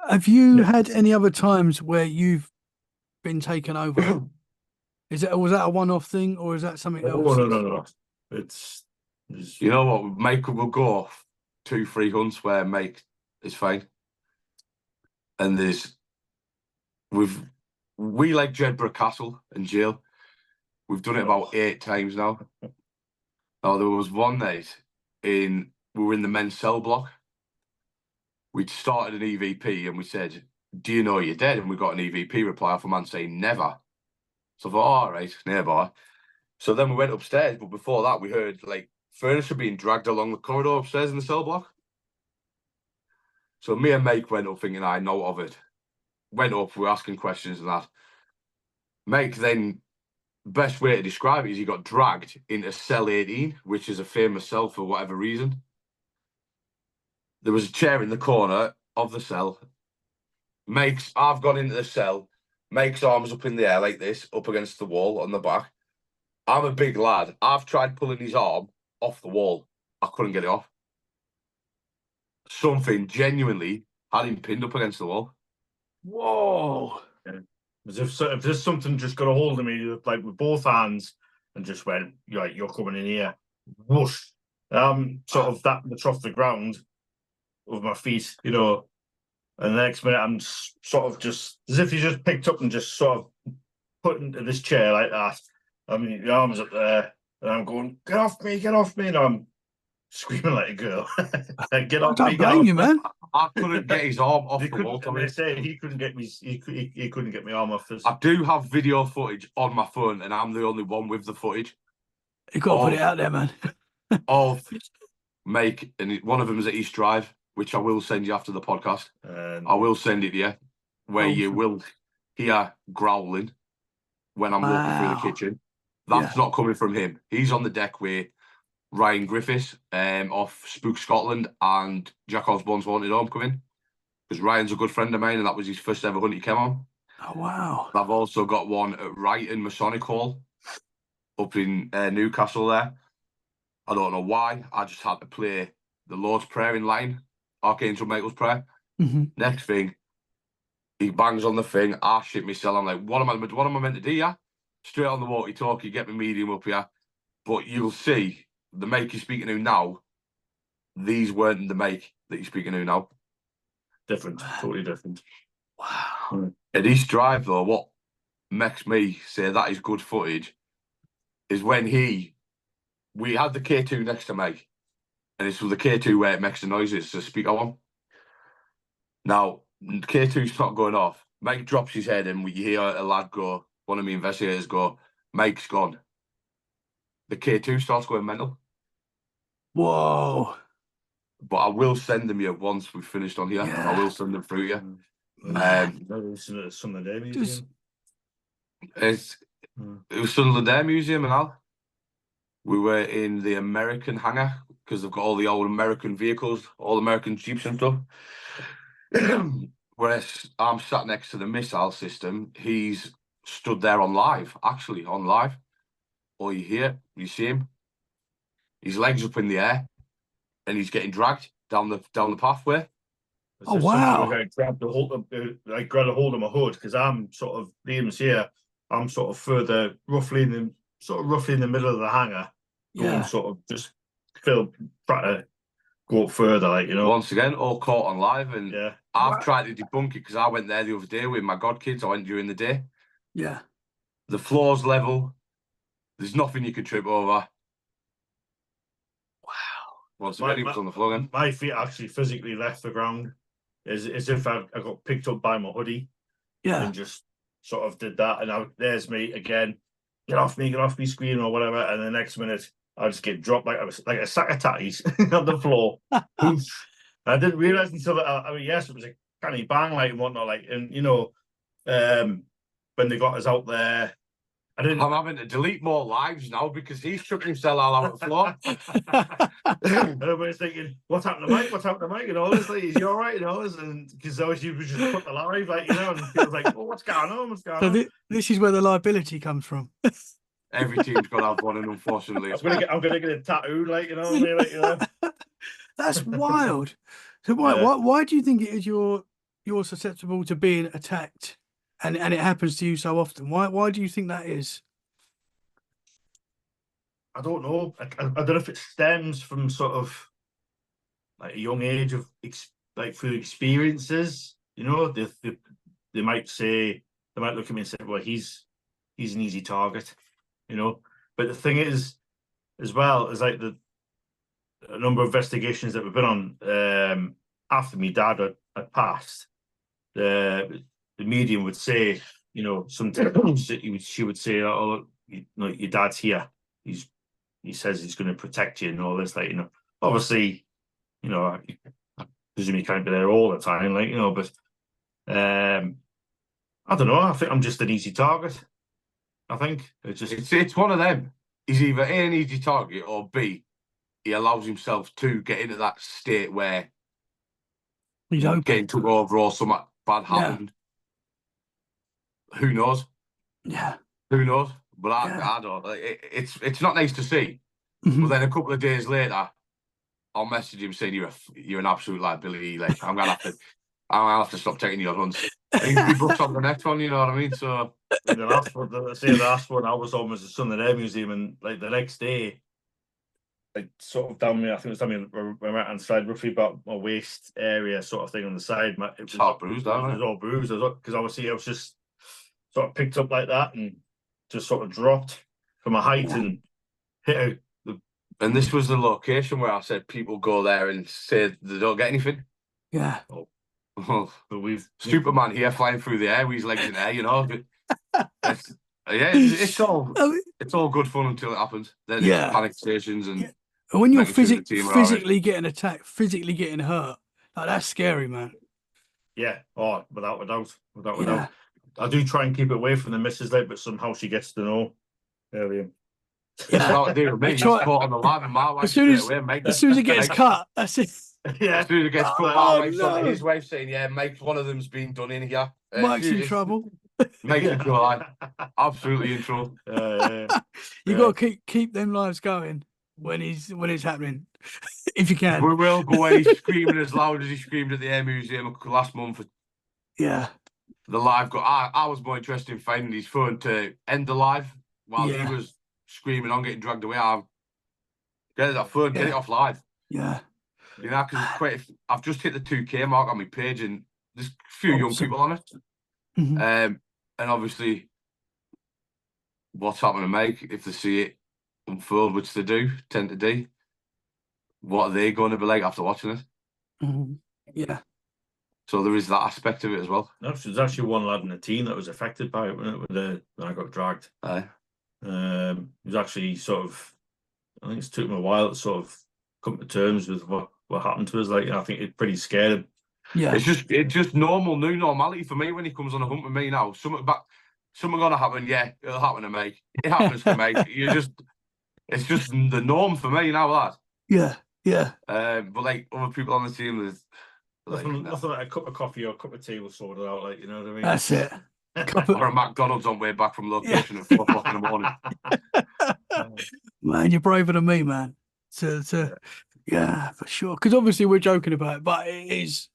have you had any other times where you've been taken over? Was that a one-off thing, or is that something else? Oh, no. It's you know what, Mike will go off 2-3 hunts where Mike is fine, and we like Jedburgh Castle and jail. We've done it about 8 times now. Now there was one night we were in the men's cell block. We'd started an EVP and we said, "Do you know you're dead?" And we got an EVP reply off a man saying, "Never." So I thought, all right, nearby. So then we went upstairs, but before that we heard like furniture being dragged along the corridor upstairs in the cell block. So me and Mike went up thinking I know of it. Went up, we were asking questions and that. Mike then, best way to describe it is he got dragged into cell 18, which is a famous cell for whatever reason. There was a chair in the corner of the cell. I've gone into the cell. Mike's arms up in the air like this, up against the wall on the back. I'm a big lad. I've tried pulling his arm off the wall. I couldn't get it off. Something genuinely had him pinned up against the wall. Whoa. Yeah. As if there's something just got a hold of me, like with both hands, and just went, you're coming in here. Whoosh. Sort of that much off the ground with my feet, and the next minute I'm sort of just, as if you just picked up and just sort of put into this chair like that. I mean, the arms up there, and I'm going, get off me, and I'm screaming like a girl. Like, get I off don't me, get blame off you, me. man. I couldn't get his arm off He the couldn't, wall. and they say he couldn't get me. He couldn't get me arm off his. I do have video footage on my phone, and I'm the only one with the footage You got to put of it out there, man. of Make, and one of them is at East Drive, which I will send you after the podcast. I will send it to you, where you Awesome. will hear growling when I'm walking through the Wow. kitchen. That's not coming from him. He's on the deck with Ryan Griffiths off Spook Scotland and Jack Osborne's Haunted Homecoming, because Ryan's a good friend of mine, and that was his first ever hunt he came on. Oh, wow. I've also got one at Wrighton Masonic Hall up in Newcastle there. I don't know why. I just had to play the Lord's Prayer in line, Archangel Michael's Prayer. Mm-hmm. Next thing, he bangs on the thing. I shit myself. I'm like, what am I meant to do? Yeah, straight on the walkie-talkie, get my medium up here. But you'll see the make you're speaking to now. These weren't the make that you're speaking to now. Different, totally different. Wow. At East Drive, though, what makes me say that is good footage is when we had the K2 next to Meg, and it's with the K2 where it makes the noises, the speaker one. Now, K2's not going off. Meg drops his head, and you hear a lad go, one of the investigators go, Meg's gone. The K2 starts going mental. Whoa. But I will send them you once we've finished on here. Yeah. I will send them through you. Man. Some of the day Just- museum. It was Sunderland Air Museum and all. We were in the American hangar because they've got all the old American vehicles, all American Jeeps and stuff. Whereas I'm sat next to the missile system, he's stood there on live. Or you see him. His legs up in the air, and he's getting dragged down the pathway. Oh, wow. I grabbed a hold of my hood because I'm sort of Liam's here. I'm sort of roughly in the middle of the hangar. Yeah. Sort of just trying to go up further, like, you know. Once again, all caught on live, and Yeah. I've tried to debunk it because I went there the other day with my godkids. I went during the day. Yeah. The floor's level. There's nothing you could trip over. Wow. Once again, he was on the floor again. My feet actually physically left the ground as if I got picked up by my hoodie. Yeah. And just sort of did that. And now there's me again. Get off me, screaming or whatever. And the next minute, I just get dropped like a sack of tatties on the floor. I didn't realize until yes, it was a kind of bang like and whatnot, like, and you know, when they got us out there, I'm having to delete more lives now because he's shook himself all out the floor. Everybody's thinking, "What's happened to Mike? What's happened to Mike?" You know, it's like, "Is he all right?" You know, and because obviously we just put the live, like, you know, and people like, "Oh, what's going on? What's going on?" This is where the liability comes from. Every team's got to have one, and unfortunately, I'm gonna get a tattoo, like, you know what I mean? Like, you know. That's wild. So why do you think it is you're susceptible to being attacked, and it happens to you so often? Why do you think that is? I don't know. I don't know if it stems from sort of like a young age of through experiences. You know, they might look at me and say, "Well, he's an easy target," you know. But the thing is, as well, is like a number of investigations that we've been on after my dad had passed. The medium would say, you know, sometimes she would say, "Oh, you know, your dad's here. He says he's going to protect you and all this." Like, you know, obviously, you know, I presume he can't be there all the time, like, you know, but I don't know. I think I'm just an easy target. I think it's one of them. He's either A, an easy target, or B, he allows himself to get into that state where He's getting took over or something bad happened. Yeah. Who knows? Yeah. Who knows? But I don't. It's not nice to see. Mm-hmm. But then a couple of days later, I'll message him saying you're an absolute liability. Like, I'm gonna have to stop taking your hunts. He books on the next one. You know what I mean? So the last one I was on was the Sunderland Air Museum, and like the next day, like sort of down me, I think it was down my right hand side, roughly about my waist area, sort of thing on the side. It was all bruised, it was all bruised, because obviously I was just sort of picked up like that and just sort of dropped from a height and hit And this was the location where I said people go there and say they don't get anything. Yeah. Well, But we've Superman here flying through the air with his legs in air, you know. It's I mean, all good fun until it happens. Then it's yeah. panic stations and Yeah. And when you're making sure the team are all right. physically getting attacked, physically getting hurt, like that's scary, man. yeah, oh, without a doubt, without a Yeah. doubt. I do try and keep it away from the missus, like, but somehow she gets to know. There we go. That's what I do with me. I He's try- caught on the line, and my wife As soon as, straight away, mate. as soon as it gets cut, that's it. Yeah, As soon as it gets cut, Oh, my wife's on no. his wife saying, "Yeah, mate, one of them's been done in here." Mike's in trouble. Makes it go line. Absolutely in trouble. You got to keep them lives going when it's happening, if you can. We will go when he's screaming as loud as he screamed at the Air Museum last month. Yeah. The live got. I was more interested in finding his phone to end the live while he was screaming on getting dragged away. Get that phone, get it off live. Yeah. You know, because I've just hit the 2K mark on my page, and there's a few young people on it. Mhm. And obviously, what's happening to Mike if they see it unfold, which they tend to do? What are they going to be like after watching it? Mhm. Yeah. So there is that aspect of it as well. There's actually one lad in the team that was affected by it when I got dragged. Aye. He was actually sort of, I think it took him a while to sort of come to terms with what happened to us. Like, I think it pretty scared him. Yeah. It's just new normality for me when he comes on a hunt with me now. Something gonna happen. Yeah, it'll happen to me. It happens to me. It's just the norm for me now. That. Yeah. Yeah. But like other people on the team, there's Nothing like a cup of coffee or a cup of tea will sort it out. Like, you know what I mean? That's it. Or a McDonald's on way back from location at 4 o'clock in the morning. Man, you're braver than me, man. Yeah, for sure. Because obviously we're joking about it, but it is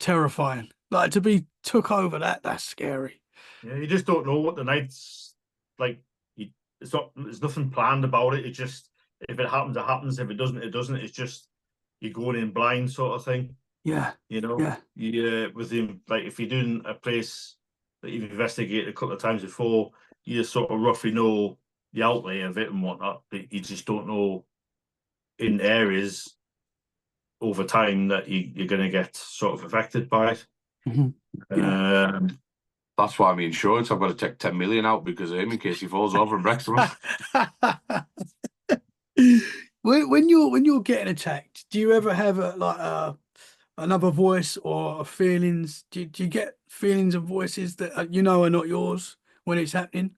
terrifying. Like to be took over, that's scary. Yeah, you just don't know what the night's like. There's nothing planned about it. It just, if it happens, it happens. If it doesn't, it doesn't. It's just you're going in blind, sort of thing. Yeah. You know. Yeah. With him, like if you're doing a place that you've investigated a couple of times before, you just sort of roughly know the outlay of it and whatnot. But you just don't know in areas over time that you're going to get sort of affected by it. Yeah. That's why I'm insurance. I've got to take 10 million out because of him in case he falls over and breaks something. When you're getting attacked, do you ever have another voice or feelings? Do you get feelings of voices that are not yours when it's happening?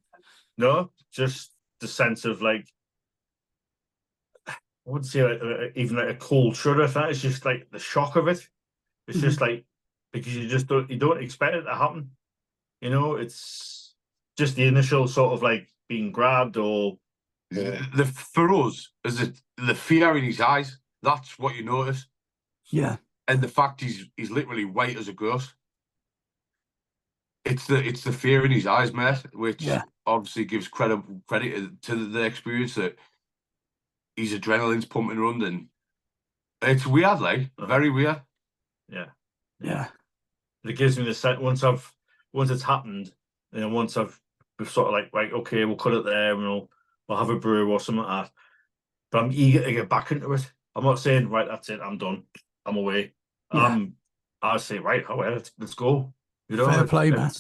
No, just the sense of like, I wouldn't say like even like a cold shudder. If that is just like the shock of it. It's just like because you don't expect it to happen. You know, it's just the initial sort of like being grabbed or for us, is it the fear in his eyes? That's what you notice. Yeah. And the fact he's literally white as a ghost. It's the fear in his eyes, mate, which obviously gives credit to the experience that his adrenaline's pumping around, and it's weird, like very weird. Yeah. It gives me the sense once it's happened, and then once we've sort of like, right, okay, we'll cut it there, and we'll have a brew or something like that. But I'm eager to get back into it. I'm not saying, right, that's it, I'm done, I'm away. I say, right, oh, well, let's go. You know, fair play, man.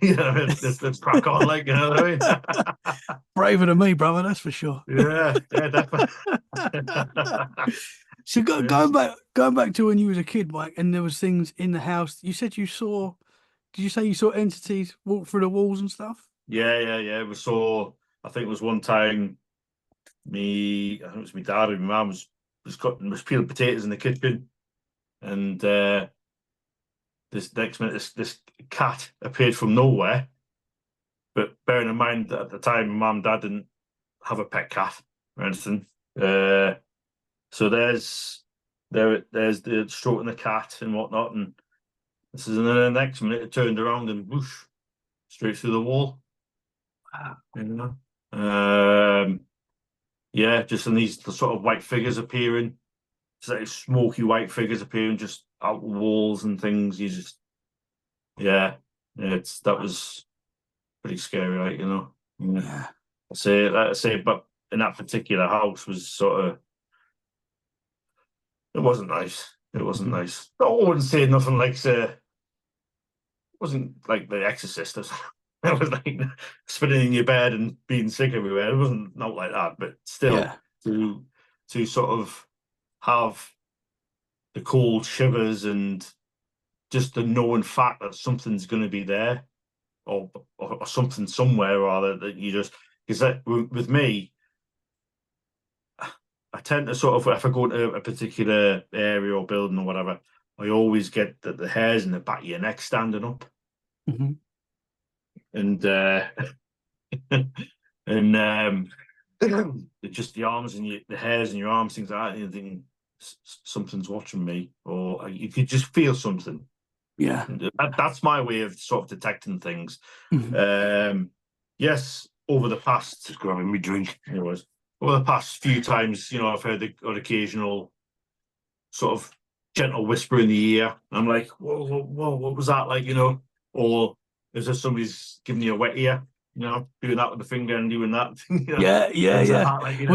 Let's crack on, like, you know what I mean? Braver than me, brother, that's for sure. Yeah, definitely. So going back to when you was a kid, Mike, and there was things in the house. You said you saw. Did you say you saw entities walk through the walls and stuff? Yeah. We saw. I think it was one time. I think it was my dad and my mum was peeling potatoes in the kitchen, and this next minute this cat appeared from nowhere. But bearing in mind that at the time, my mum and dad didn't have a pet cat or anything. So there's the stroking the cat and whatnot, and this is, and then the next minute it turned around and whoosh, straight through the wall. Wow. You know? Just in these sort of white figures appearing, just like smoky white figures appearing just out the walls and things. You just, that was pretty scary, like, you know. Yeah. I say, but in that particular house was sort of, it wasn't nice. It wasn't nice. I wouldn't say nothing like it wasn't like The Exorcist. It was like spinning in your bed and being sick everywhere. It wasn't not like that, but still to sort of have the cold shivers and just the knowing fact that something's going to be there or something somewhere or other that you just, because that with me, I tend to sort of, if I go into a particular area or building or whatever, I always get the hairs in the back of your neck standing up. Mm-hmm. And and just the arms and the hairs in your arms, things like that, and you think something's watching me, or you could just feel something. Yeah. That's my way of sort of detecting things. Mm-hmm. Yes, over the past, Just grabbing me drink. anyways, over the past few times, I've heard the occasional sort of gentle whisper in the ear. I'm like, whoa, whoa, whoa, what was that like, Or is there somebody's giving you a wet ear, doing that with the finger and doing that? Yeah. That, like,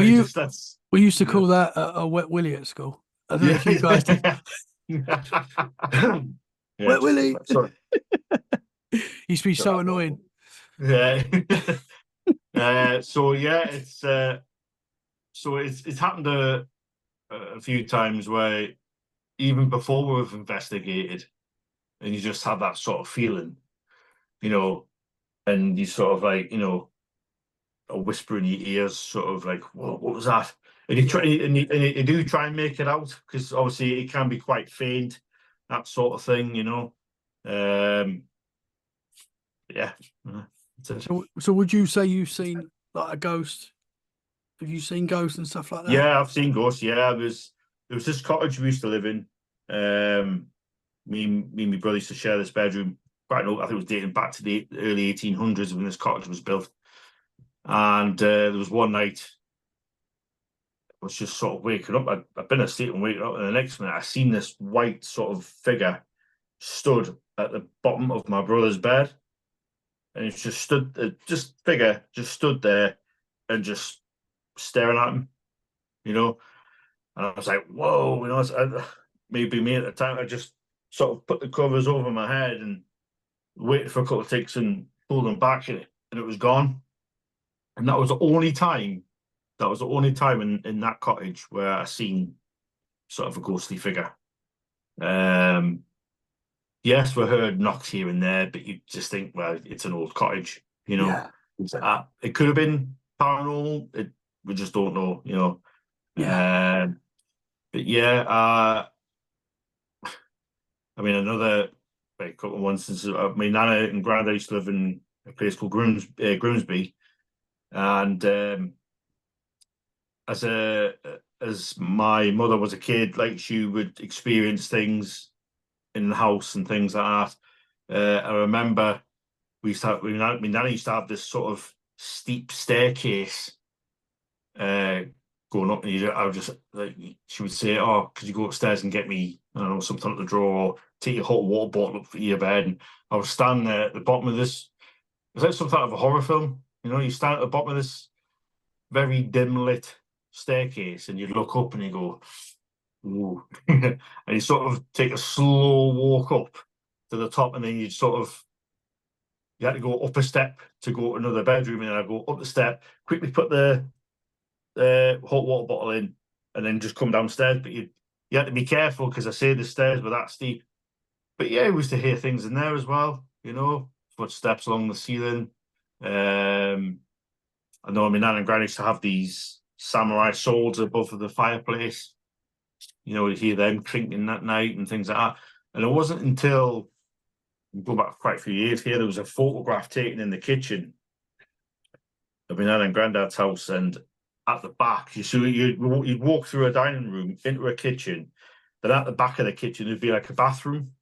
we used to call that a wet willy at school. I don't know if you guys did. Wet willy. Sorry. Used to be so annoying. Yeah. So yeah, it's happened a few times where even before we've investigated, and you just have that sort of feeling, and you sort of like, a whisper in your ears, sort of like, what was that? And you try and you do try and make it out, because obviously it can be quite faint, that sort of thing, yeah. So would you say you've seen like a ghost? Have you seen ghosts and stuff like that? Yeah, I've seen ghosts. Yeah, there was this cottage we used to live in. Me and my brother used to share this bedroom. Quite old, I think it was dating back to the early 1800s when this cottage was built. And there was one night I was just sort of waking up. I'd been asleep and waking up, and the next minute I seen this white sort of figure stood at the bottom of my brother's bed, and it just stood, just stood there and just staring at him, And I was like, whoa, maybe me at the time. I just sort of put the covers over my head and waited for a couple of ticks and pulled them back, and it was gone. And that was the only time in that cottage where I seen sort of a ghostly figure. Yes, we heard knocks here and there, but you just think, well, it's an old cottage, Yeah. It could have been paranormal. We just don't know, Yeah. But yeah, I mean, another couple of ones since my nana and granddad used to live in a place called Grimsby, and as my mother was a kid, like, she would experience things in the house and things like that. I remember my nana used to have this sort of steep staircase going up, and I would just, like, she would say, "Oh, could you go upstairs and get me, I don't know, something at the drawer, or take your hot water bottle up for your bed?" And I was standing there at the bottom of this. It's like something out of a horror film, You stand at the bottom of this very dim lit staircase, and you look up and you go, "Ooh," and you sort of take a slow walk up to the top, and then you had to go up a step to go to another bedroom, and then I go up the step, quickly put the hot water bottle in, and then just come downstairs. But you had to be careful, because I say the stairs were that steep. But yeah, we used to hear things in there as well, footsteps along the ceiling. I know my nan and granny used to have these samurai swords above the fireplace. You'd hear them clinking that night and things like that. And it wasn't until, go back quite a few years here, there was a photograph taken in the kitchen of my nan and granddad's house, and at the back, you'd walk through a dining room into a kitchen. Then at the back of the kitchen, there'd be like a bathroom,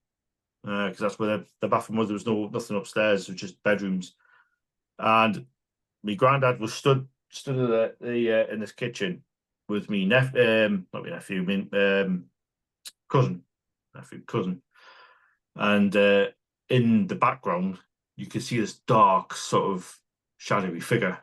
because that's where the bathroom was. There was nothing upstairs, it was just bedrooms. And my granddad was stood in this kitchen with me not my nephew, cousin, and in the background you could see this dark sort of shadowy figure,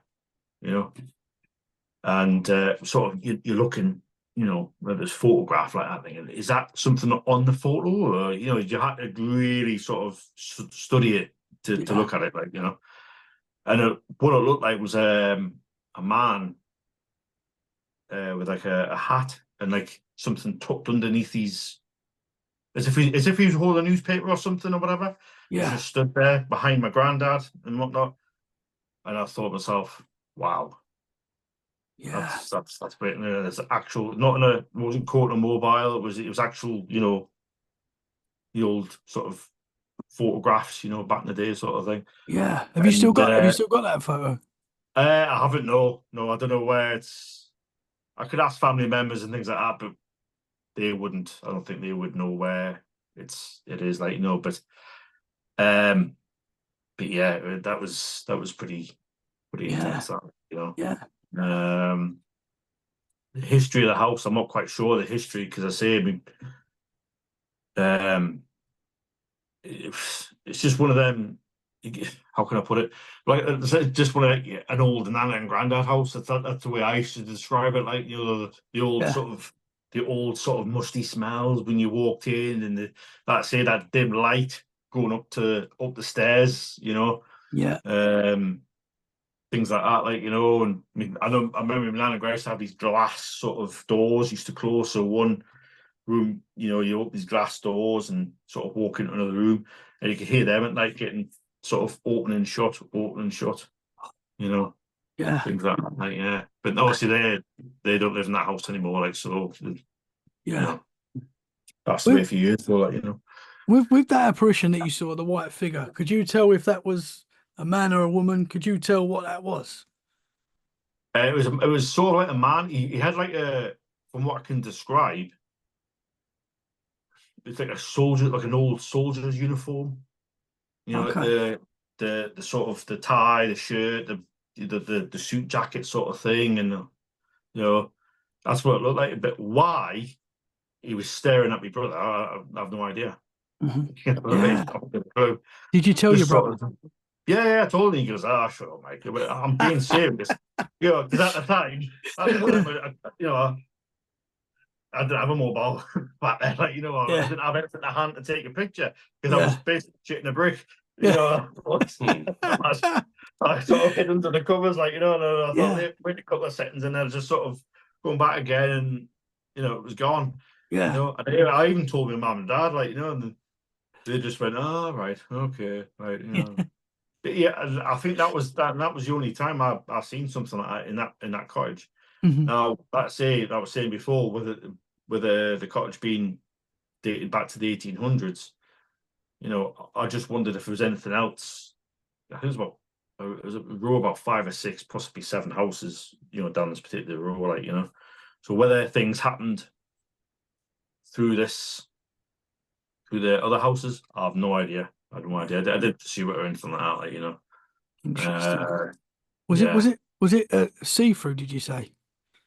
And sort of you're looking, you know, at this photograph like that thing. Is that something on the photo, or you know, you had to really sort of study it to look at it, like, you know. And what it looked like was a man with like a hat and like something tucked underneath his, as if he was holding a newspaper or something or whatever. He Yeah. just stood there behind my granddad and whatnot. And I thought to myself, wow. Yeah. That's great. There's actual, not in a, it wasn't caught on a mobile. It was actual, you know, the old sort of photographs, you know, back in the day, sort of thing. Yeah. Have And you still got that photo? I haven't. No, I don't know where it's. I could ask family members and things like that, but they wouldn't. I don't think they would know where it is. Like, you know, but yeah, that was pretty intense. That, you know. Yeah. The history of the house, I'm not quite sure the history, because I say, I mean, it's just one of them. How can I put it? Like, it's just one of an old nana and granddad house. That's the way I used to describe it. Like, you know, the old sort of musty smells when you walked in, and that dim light going up the stairs. You know, Yeah. things like that, like, you know. And I mean, I remember my nan and Grace had these glass sort of doors used to close. So one room, you know, you open these glass doors and sort of walk into another room, and you could hear them at night getting sort of open and shut, you know. Yeah. Things like that, like, yeah. But obviously they don't live in that house anymore, like, so, you know, that's the way for years, so, like, you know. With that apparition that you saw, the white figure, could you tell if that was a man or a woman? Could you tell what that was? It was sort of like a man. He had like from what I can describe, it's like a soldier, like an old soldier's uniform. You know, Okay. the sort of the tie, the shirt, the suit jacket sort of thing, and you know, that's what it looked like. But why he was staring at me brother, I have no idea. You know, Yeah. so Did you tell your just sort brother? of, yeah, I told him. He goes, "Ah, shut up, Mike. But I'm being serious." You know, because at the time, you know, I didn't have a mobile back then, like, you know, I Yeah. didn't have anything to hand to take a picture because I was Yeah. basically shitting a brick, you Yeah. know. I sort of hid under the covers, like, you know, and I thought, wait a couple of seconds, and then just sort of going back again, and you know, it was gone. You Yeah. know, and I even told my mum and dad, like, you know, and they just went, "Oh, right, okay, right," you know. But yeah, I think that was the only time I seen something like that in that cottage. Mhm. Now, I was saying before, with the cottage being dated back to the 1800s, you know, I just wondered if there was anything else. I think it was a row about 5 or 6, possibly 7 houses, you know, down this particular row, like, you know. So whether things happened through the other houses, I have no idea. I have no idea. I didn't pursue it or anything like that, like, you know. Interesting. Yeah. Was it see-through, did you say?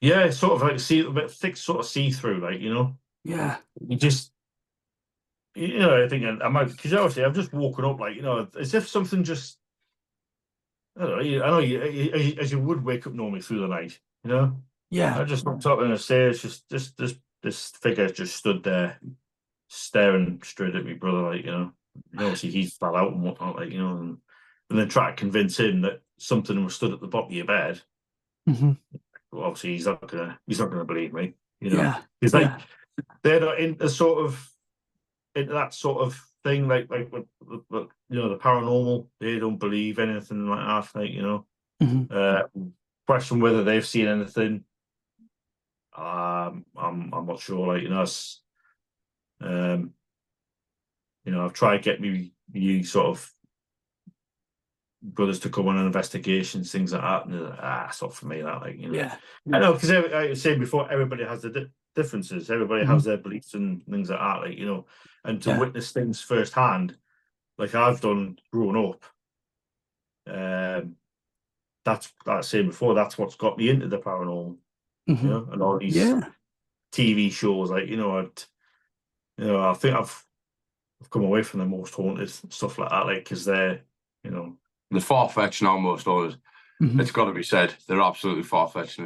Yeah, sort of like a bit thick, sort of see-through, like, you know. Yeah. You just, you know, I think I might, because obviously I'm just walking up, like, you know, as if something just, I don't know, I know as you would wake up normally through the night, you know. I Yeah. just looked up and the stairs, just this figure just stood there, staring straight at me, brother, like, you know. And obviously he fell out and whatnot, like, you know, and then try to convince him that something was stood at the bottom of your bed. Hmm. Well, obviously he's not gonna believe me, you know. Yeah. He's like, Yeah. they're not into that sort of thing, like with, you know, the paranormal. They don't believe anything like that, like, you know. Hmm. Question whether they've seen anything. I'm not sure, like, you know. You know, I've tried to get you sort of brothers to come on investigations, things like that, and it's not for me, that, like, you know. Yeah. I know, because like I was saying before, everybody has the differences. Everybody has their beliefs and things like that, like, you know. And to witness things firsthand, like I've done growing up, that's like I was saying before, that's what's got me into the paranormal, you know, and all these Yeah. TV shows, like, you know, I think I've come away from the most haunted stuff like that, like, because they're, you know, The far-fetched almost, always. Hmm. It's got to be said. They're absolutely far-fetched.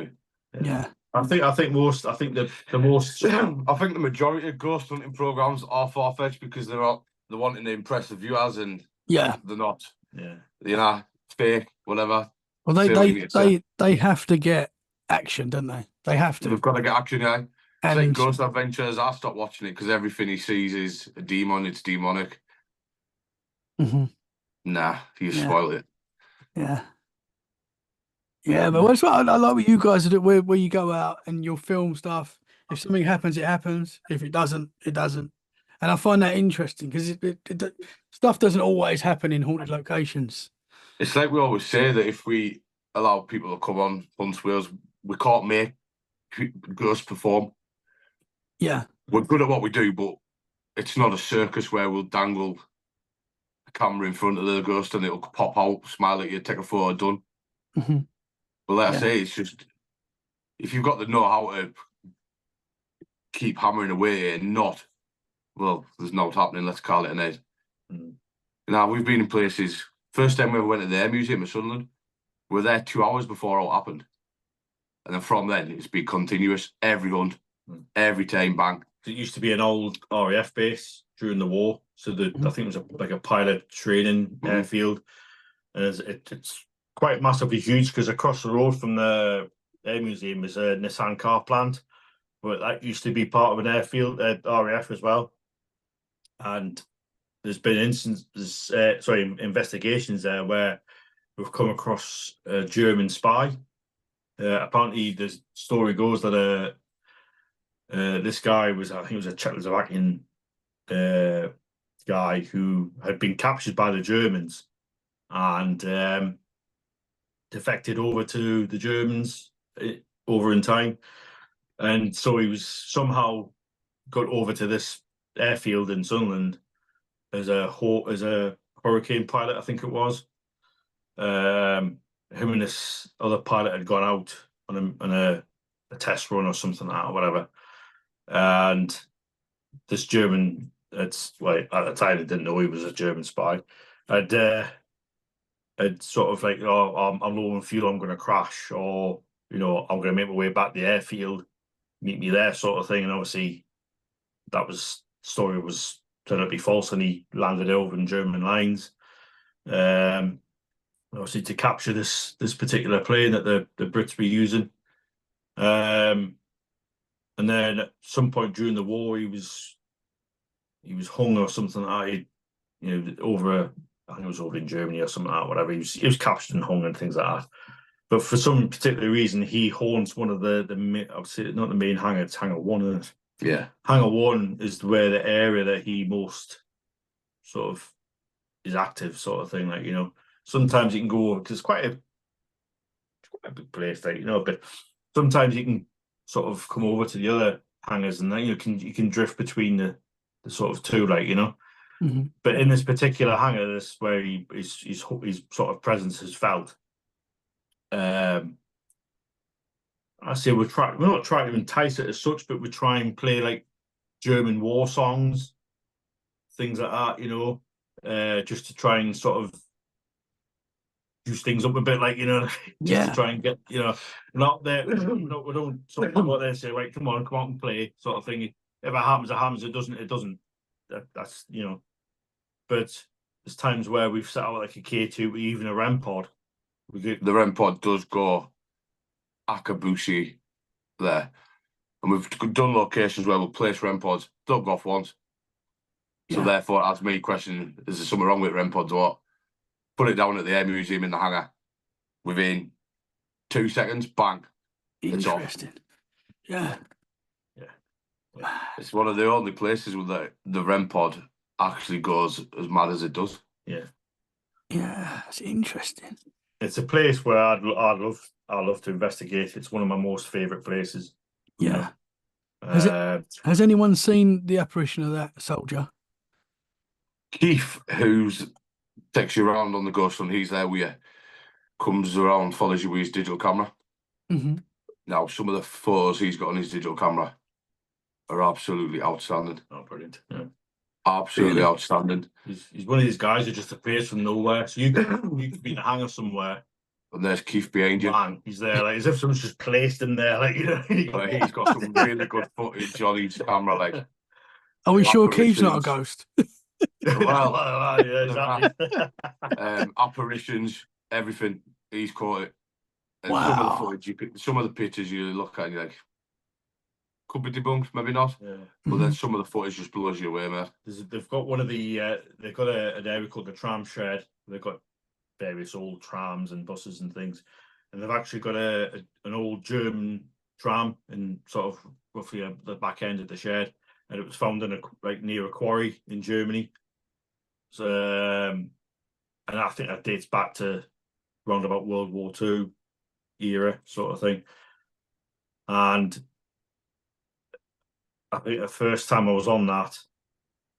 Yeah. I think the most I think the majority of ghost hunting programs are far-fetched because they're wanting to impress the viewers and Yeah. they're not. Yeah. You know, fake, whatever. Well, Say what you need to say. they have to get action, don't they? They have to. They've got to get action, yeah. It's like And Ghost Adventures. I stopped watching it because everything he sees is a demon. It's demonic. Mhm. Nah, you Yeah. spoil it. Yeah. Yeah, but that's what I like what you guys do, where you go out and you'll film stuff. If something happens, it happens. If it doesn't, it doesn't. And I find that interesting because stuff doesn't always happen in haunted locations. It's like we always say that if we allow people to come on Hunt's Wheels, we can't make ghosts perform. Yeah. We're good at what we do, but it's not a circus where we'll dangle a camera in front of the ghost and it'll pop out, smile at you, take a photo, done. Hmm. But like I Yeah. say, it's just if you've got the know-how to keep hammering away and not, well, there's no happening, let's call it an end. Now, we've been in places, first time we ever went to the Air Museum at Sunderland, we were there 2 hours before it all happened. And then from then, it's been continuous, every hunt, every time, bang. It used to be an old RAF base during the war. So I think it was like a pilot training airfield. And it's quite massively huge because across the road from the Air Museum is a Nissan car plant. But that used to be part of an airfield at RAF as well. And there's been investigations there where we've come across a German spy. Apparently, the story goes that this guy was, I think it was a Czechoslovakian guy who had been captured by the Germans and defected over to the Germans over in time. And so he was somehow got over to this airfield in Sunderland as a hurricane pilot, I think it was. Him and this other pilot had gone out on a test run or something like that, or whatever. And this German, it's like at the time I didn't know he was a German spy. I'd sort of like, oh, I'm low on fuel, I'm going to crash, or I'm going to make my way back to the airfield, meet me there, sort of thing. And obviously, story was turned out to be false, and he landed over in German lines. Obviously, to capture this particular plane that the Brits were using. And then at some point during the war, he was hung or something like that, over, I think it was over in Germany or something like that, whatever. He was captured and hung and things like that. But for some particular reason, he haunts one of the I would say not the main hangar, it's hangar 1, isn't it? Yeah. Hangar 1 is where the area that he most sort of is active, sort of thing. Like, sometimes you can go, because it's quite a big place, like, but sometimes you can sort of come over to the other hangars and then you can drift between the sort of two, like, Mm-hmm. But in this particular hangar, this where his sort of presence is felt. I say we're not trying to entice it as such, but we try and play like German war songs, things like that, just to try and sort of juice things up a bit, like, just to try and get, not there. we don't sort of go out there and say, right, come on and play, sort of thing. If it happens, it happens. It doesn't. That's But there's times where we've set out like a K2, even a REM pod. The REM pod does go Akabushi there. And we've done locations where we'll place REM pods, don't go off once. So therefore, ask me a question, is there something wrong with REM pods or what? Put it down at the Air Museum in the hangar. Within 2 seconds, bang. Interesting. Yeah. It's one of the only places where the REM pod actually goes as mad as it does. Yeah. Yeah, it's interesting. It's a place where I'd love to investigate. It's one of my most favourite places. Yeah. Has anyone seen the apparition of that soldier? Keith, who's takes you around on the ghost hunt, he's there with you, comes around, follows you with his digital camera. Mm-hmm. Now, some of the photos he's got on his digital camera are absolutely outstanding. Oh, brilliant. Yeah. Absolutely outstanding. He's one of these guys who just appears from nowhere. So you could be in a hangar somewhere And there's Keith behind you. Man, he's there, like as if someone's just placed him there, like He's got some really good footage on his camera, like. Are we sure Keith's not a apparitions. ghost? Well, yeah, exactly. Apparitions, everything. He's caught it. And Wow. some of the footage, some of the pictures you look at and you're like, could be debunked, maybe not. Yeah. But then some of the footage just blows you away, mate. They've got one of the they've got an area called the tram shed. They've got various old trams and buses and things, and they've actually got an old German tram in sort of roughly the back end of the shed, and it was found in near a quarry in Germany. So, and I think that dates back to around about World War II era sort of thing. And I think the first time I was on that,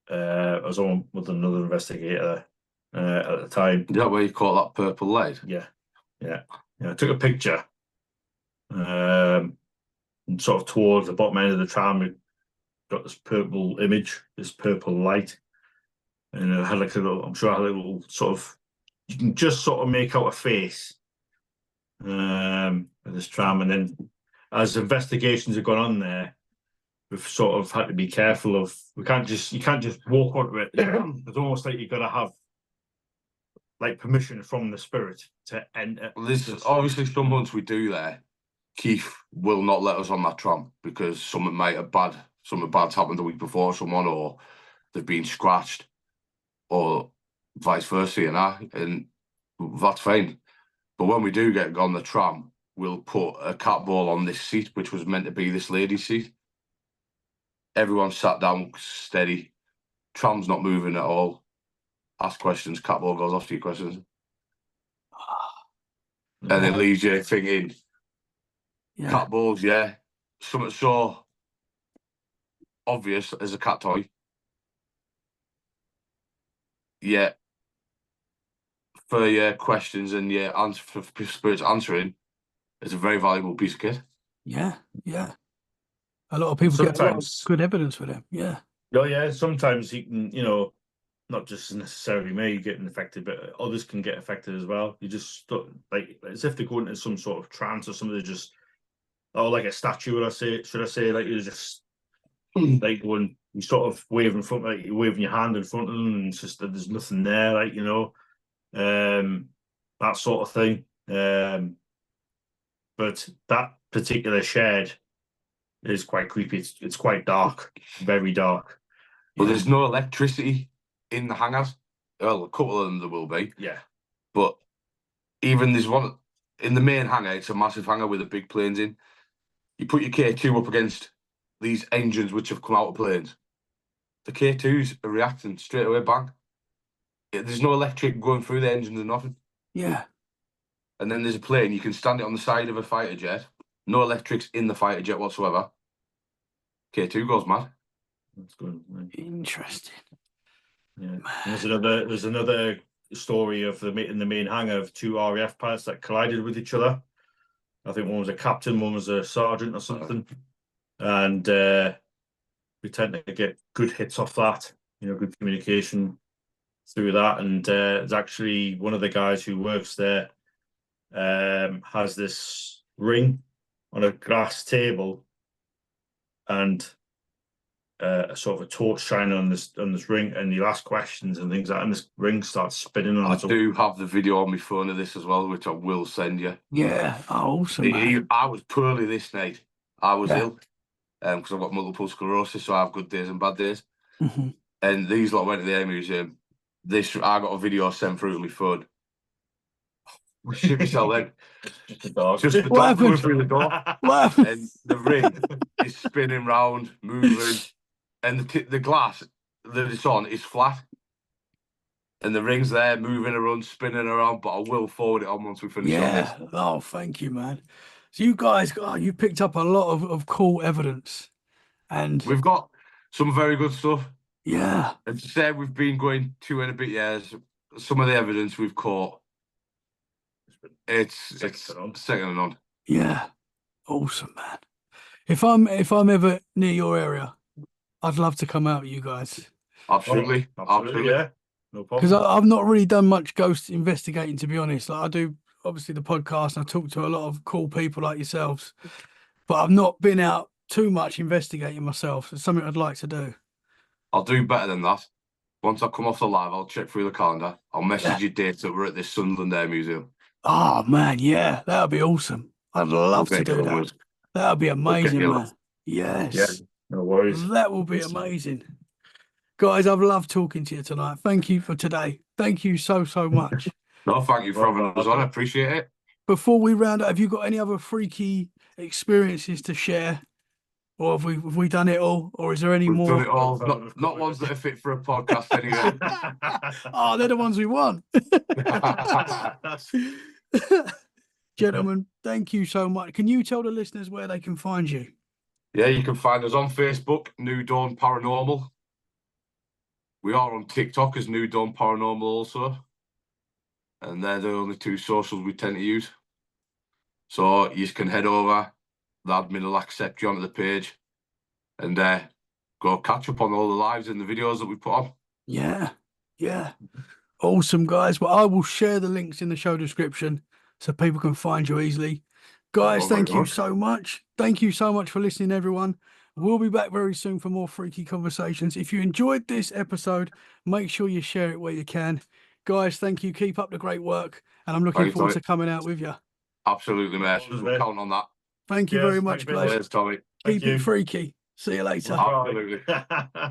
I was on with another investigator at the time. Is that where you caught that purple light? Yeah. I took a picture, and sort of towards the bottom end of the tram, we got this purple image, this purple light, and it had like a little. I'm sure I had a little sort of. You can just sort of make out a face, of this tram, and then as investigations have gone on there, we've sort of had to be careful of. You can't just walk onto it. It's almost like you've got to have like permission from the spirit to enter. Well, there's obviously some months we do there. Keith will not let us on that tram because something bad's happened the week before someone, or they've been scratched, or vice versa, and that's fine. But when we do get on the tram, we'll put a cat ball on this seat, which was meant to be this lady's seat. Everyone's sat down steady. Tram's not moving at all. Ask questions, cat ball goes off to your questions. And it leaves you thinking, cat balls, yeah. Something so obvious as a cat toy. Yeah. For your questions and your answer for spirits answering, it's a very valuable piece of kit. Yeah. A lot of people get a lot of good evidence for them. Yeah. Oh yeah. Sometimes you can, not just necessarily me getting affected, but others can get affected as well. You just like as if they go into some sort of trance or something. Just like a statue. Should I say like you're just like when you sort of wave in front, like you're waving your hand in front of them, and it's just that there's nothing there, like that sort of thing. But that particular shed is quite creepy. It's quite dark, very dark. Well, there's no electricity in the hangars. Well, a couple of them there will be. Yeah. But even there's one in the main hangar. It's a massive hangar with the big planes in. You put your K2 up against these engines which have come out of planes. The K2s are reacting straight away, bang. There's no electric going through the engines or nothing. Yeah. And then there's a plane. You can stand it on the side of a fighter jet. No electrics in the fighter jet whatsoever. K2 goes mad. That's good. Interesting. Yeah. There's another story of in the main hangar of two RAF pilots that collided with each other. I think one was a captain, one was a sergeant or something. And we tend to get good hits off that, good communication through that. And it's actually one of the guys who works there has this ring on a glass table and a sort of a torch shining on this ring, and you ask questions and things like that, and this ring starts spinning on. I do have the video on my phone of this as well, which I will send you. Yeah, awesome. I was poorly this night. I was ill because I've got multiple sclerosis, so I have good days and bad days. Mm-hmm. And these lot went to the air museum. I got a video sent through to my phone. We shit myself then. Just the dog. Just the dog going through the door. What? And the ring is spinning round, moving. And the glass that it's on is flat. And the ring's there, moving around, spinning around. But I will forward it on once we finish on this. Oh, thank you, man. So you guys, you picked up a lot of cool evidence. And we've got some very good stuff. Yeah. And to say we've been going 2 and a bit years, some of the evidence we've caught, it's second to none. Yeah. Awesome, man. If I'm ever near your area, I'd love to come out with you guys. Absolutely. Yeah. No problem. Because I've not really done much ghost investigating, to be honest. Like I do obviously the podcast and I talk to a lot of cool people like yourselves, but I've not been out too much investigating myself. It's something I'd like to do. I'll do better than that. Once I come off the live, I'll check through the calendar. I'll message you dates that we're at this Sunderland Air Museum. Oh man, yeah, that would be awesome. I'd love to do that. That would be amazing, man. Yes. Yeah, no worries. That will be amazing. Guys, I've loved talking to you tonight. Thank you for today. Thank you so much. No, thank you for having us on. I appreciate it. Before we round up, have you got any other freaky experiences to share? Or have we done it all? Or is there any We've more? done it all. Not ones that are fit for a podcast anyway. Oh, they're the ones we want. Gentlemen, thank you so much. Can you tell the listeners where they can find you? Yeah, you can find us on Facebook, New Dawn Paranormal. We are on TikTok as New Dawn Paranormal also. And they're the only two socials we tend to use. So you can head over, the admin will accept you onto the page and go catch up on all the lives and the videos that we put on. Yeah. Awesome, guys. Well, I will share the links in the show description so people can find you easily. Guys, thank you so much. Thank you so much for listening, everyone. We'll be back very soon for more freaky conversations. If you enjoyed this episode, make sure you share it where you can. Guys, thank you. Keep up the great work. And I'm looking forward to coming out with you. Absolutely, mate. We'll count on that. Thank you very much, guys. Cheers, Tommy. Keep it freaky. See you later. Absolutely. See ya.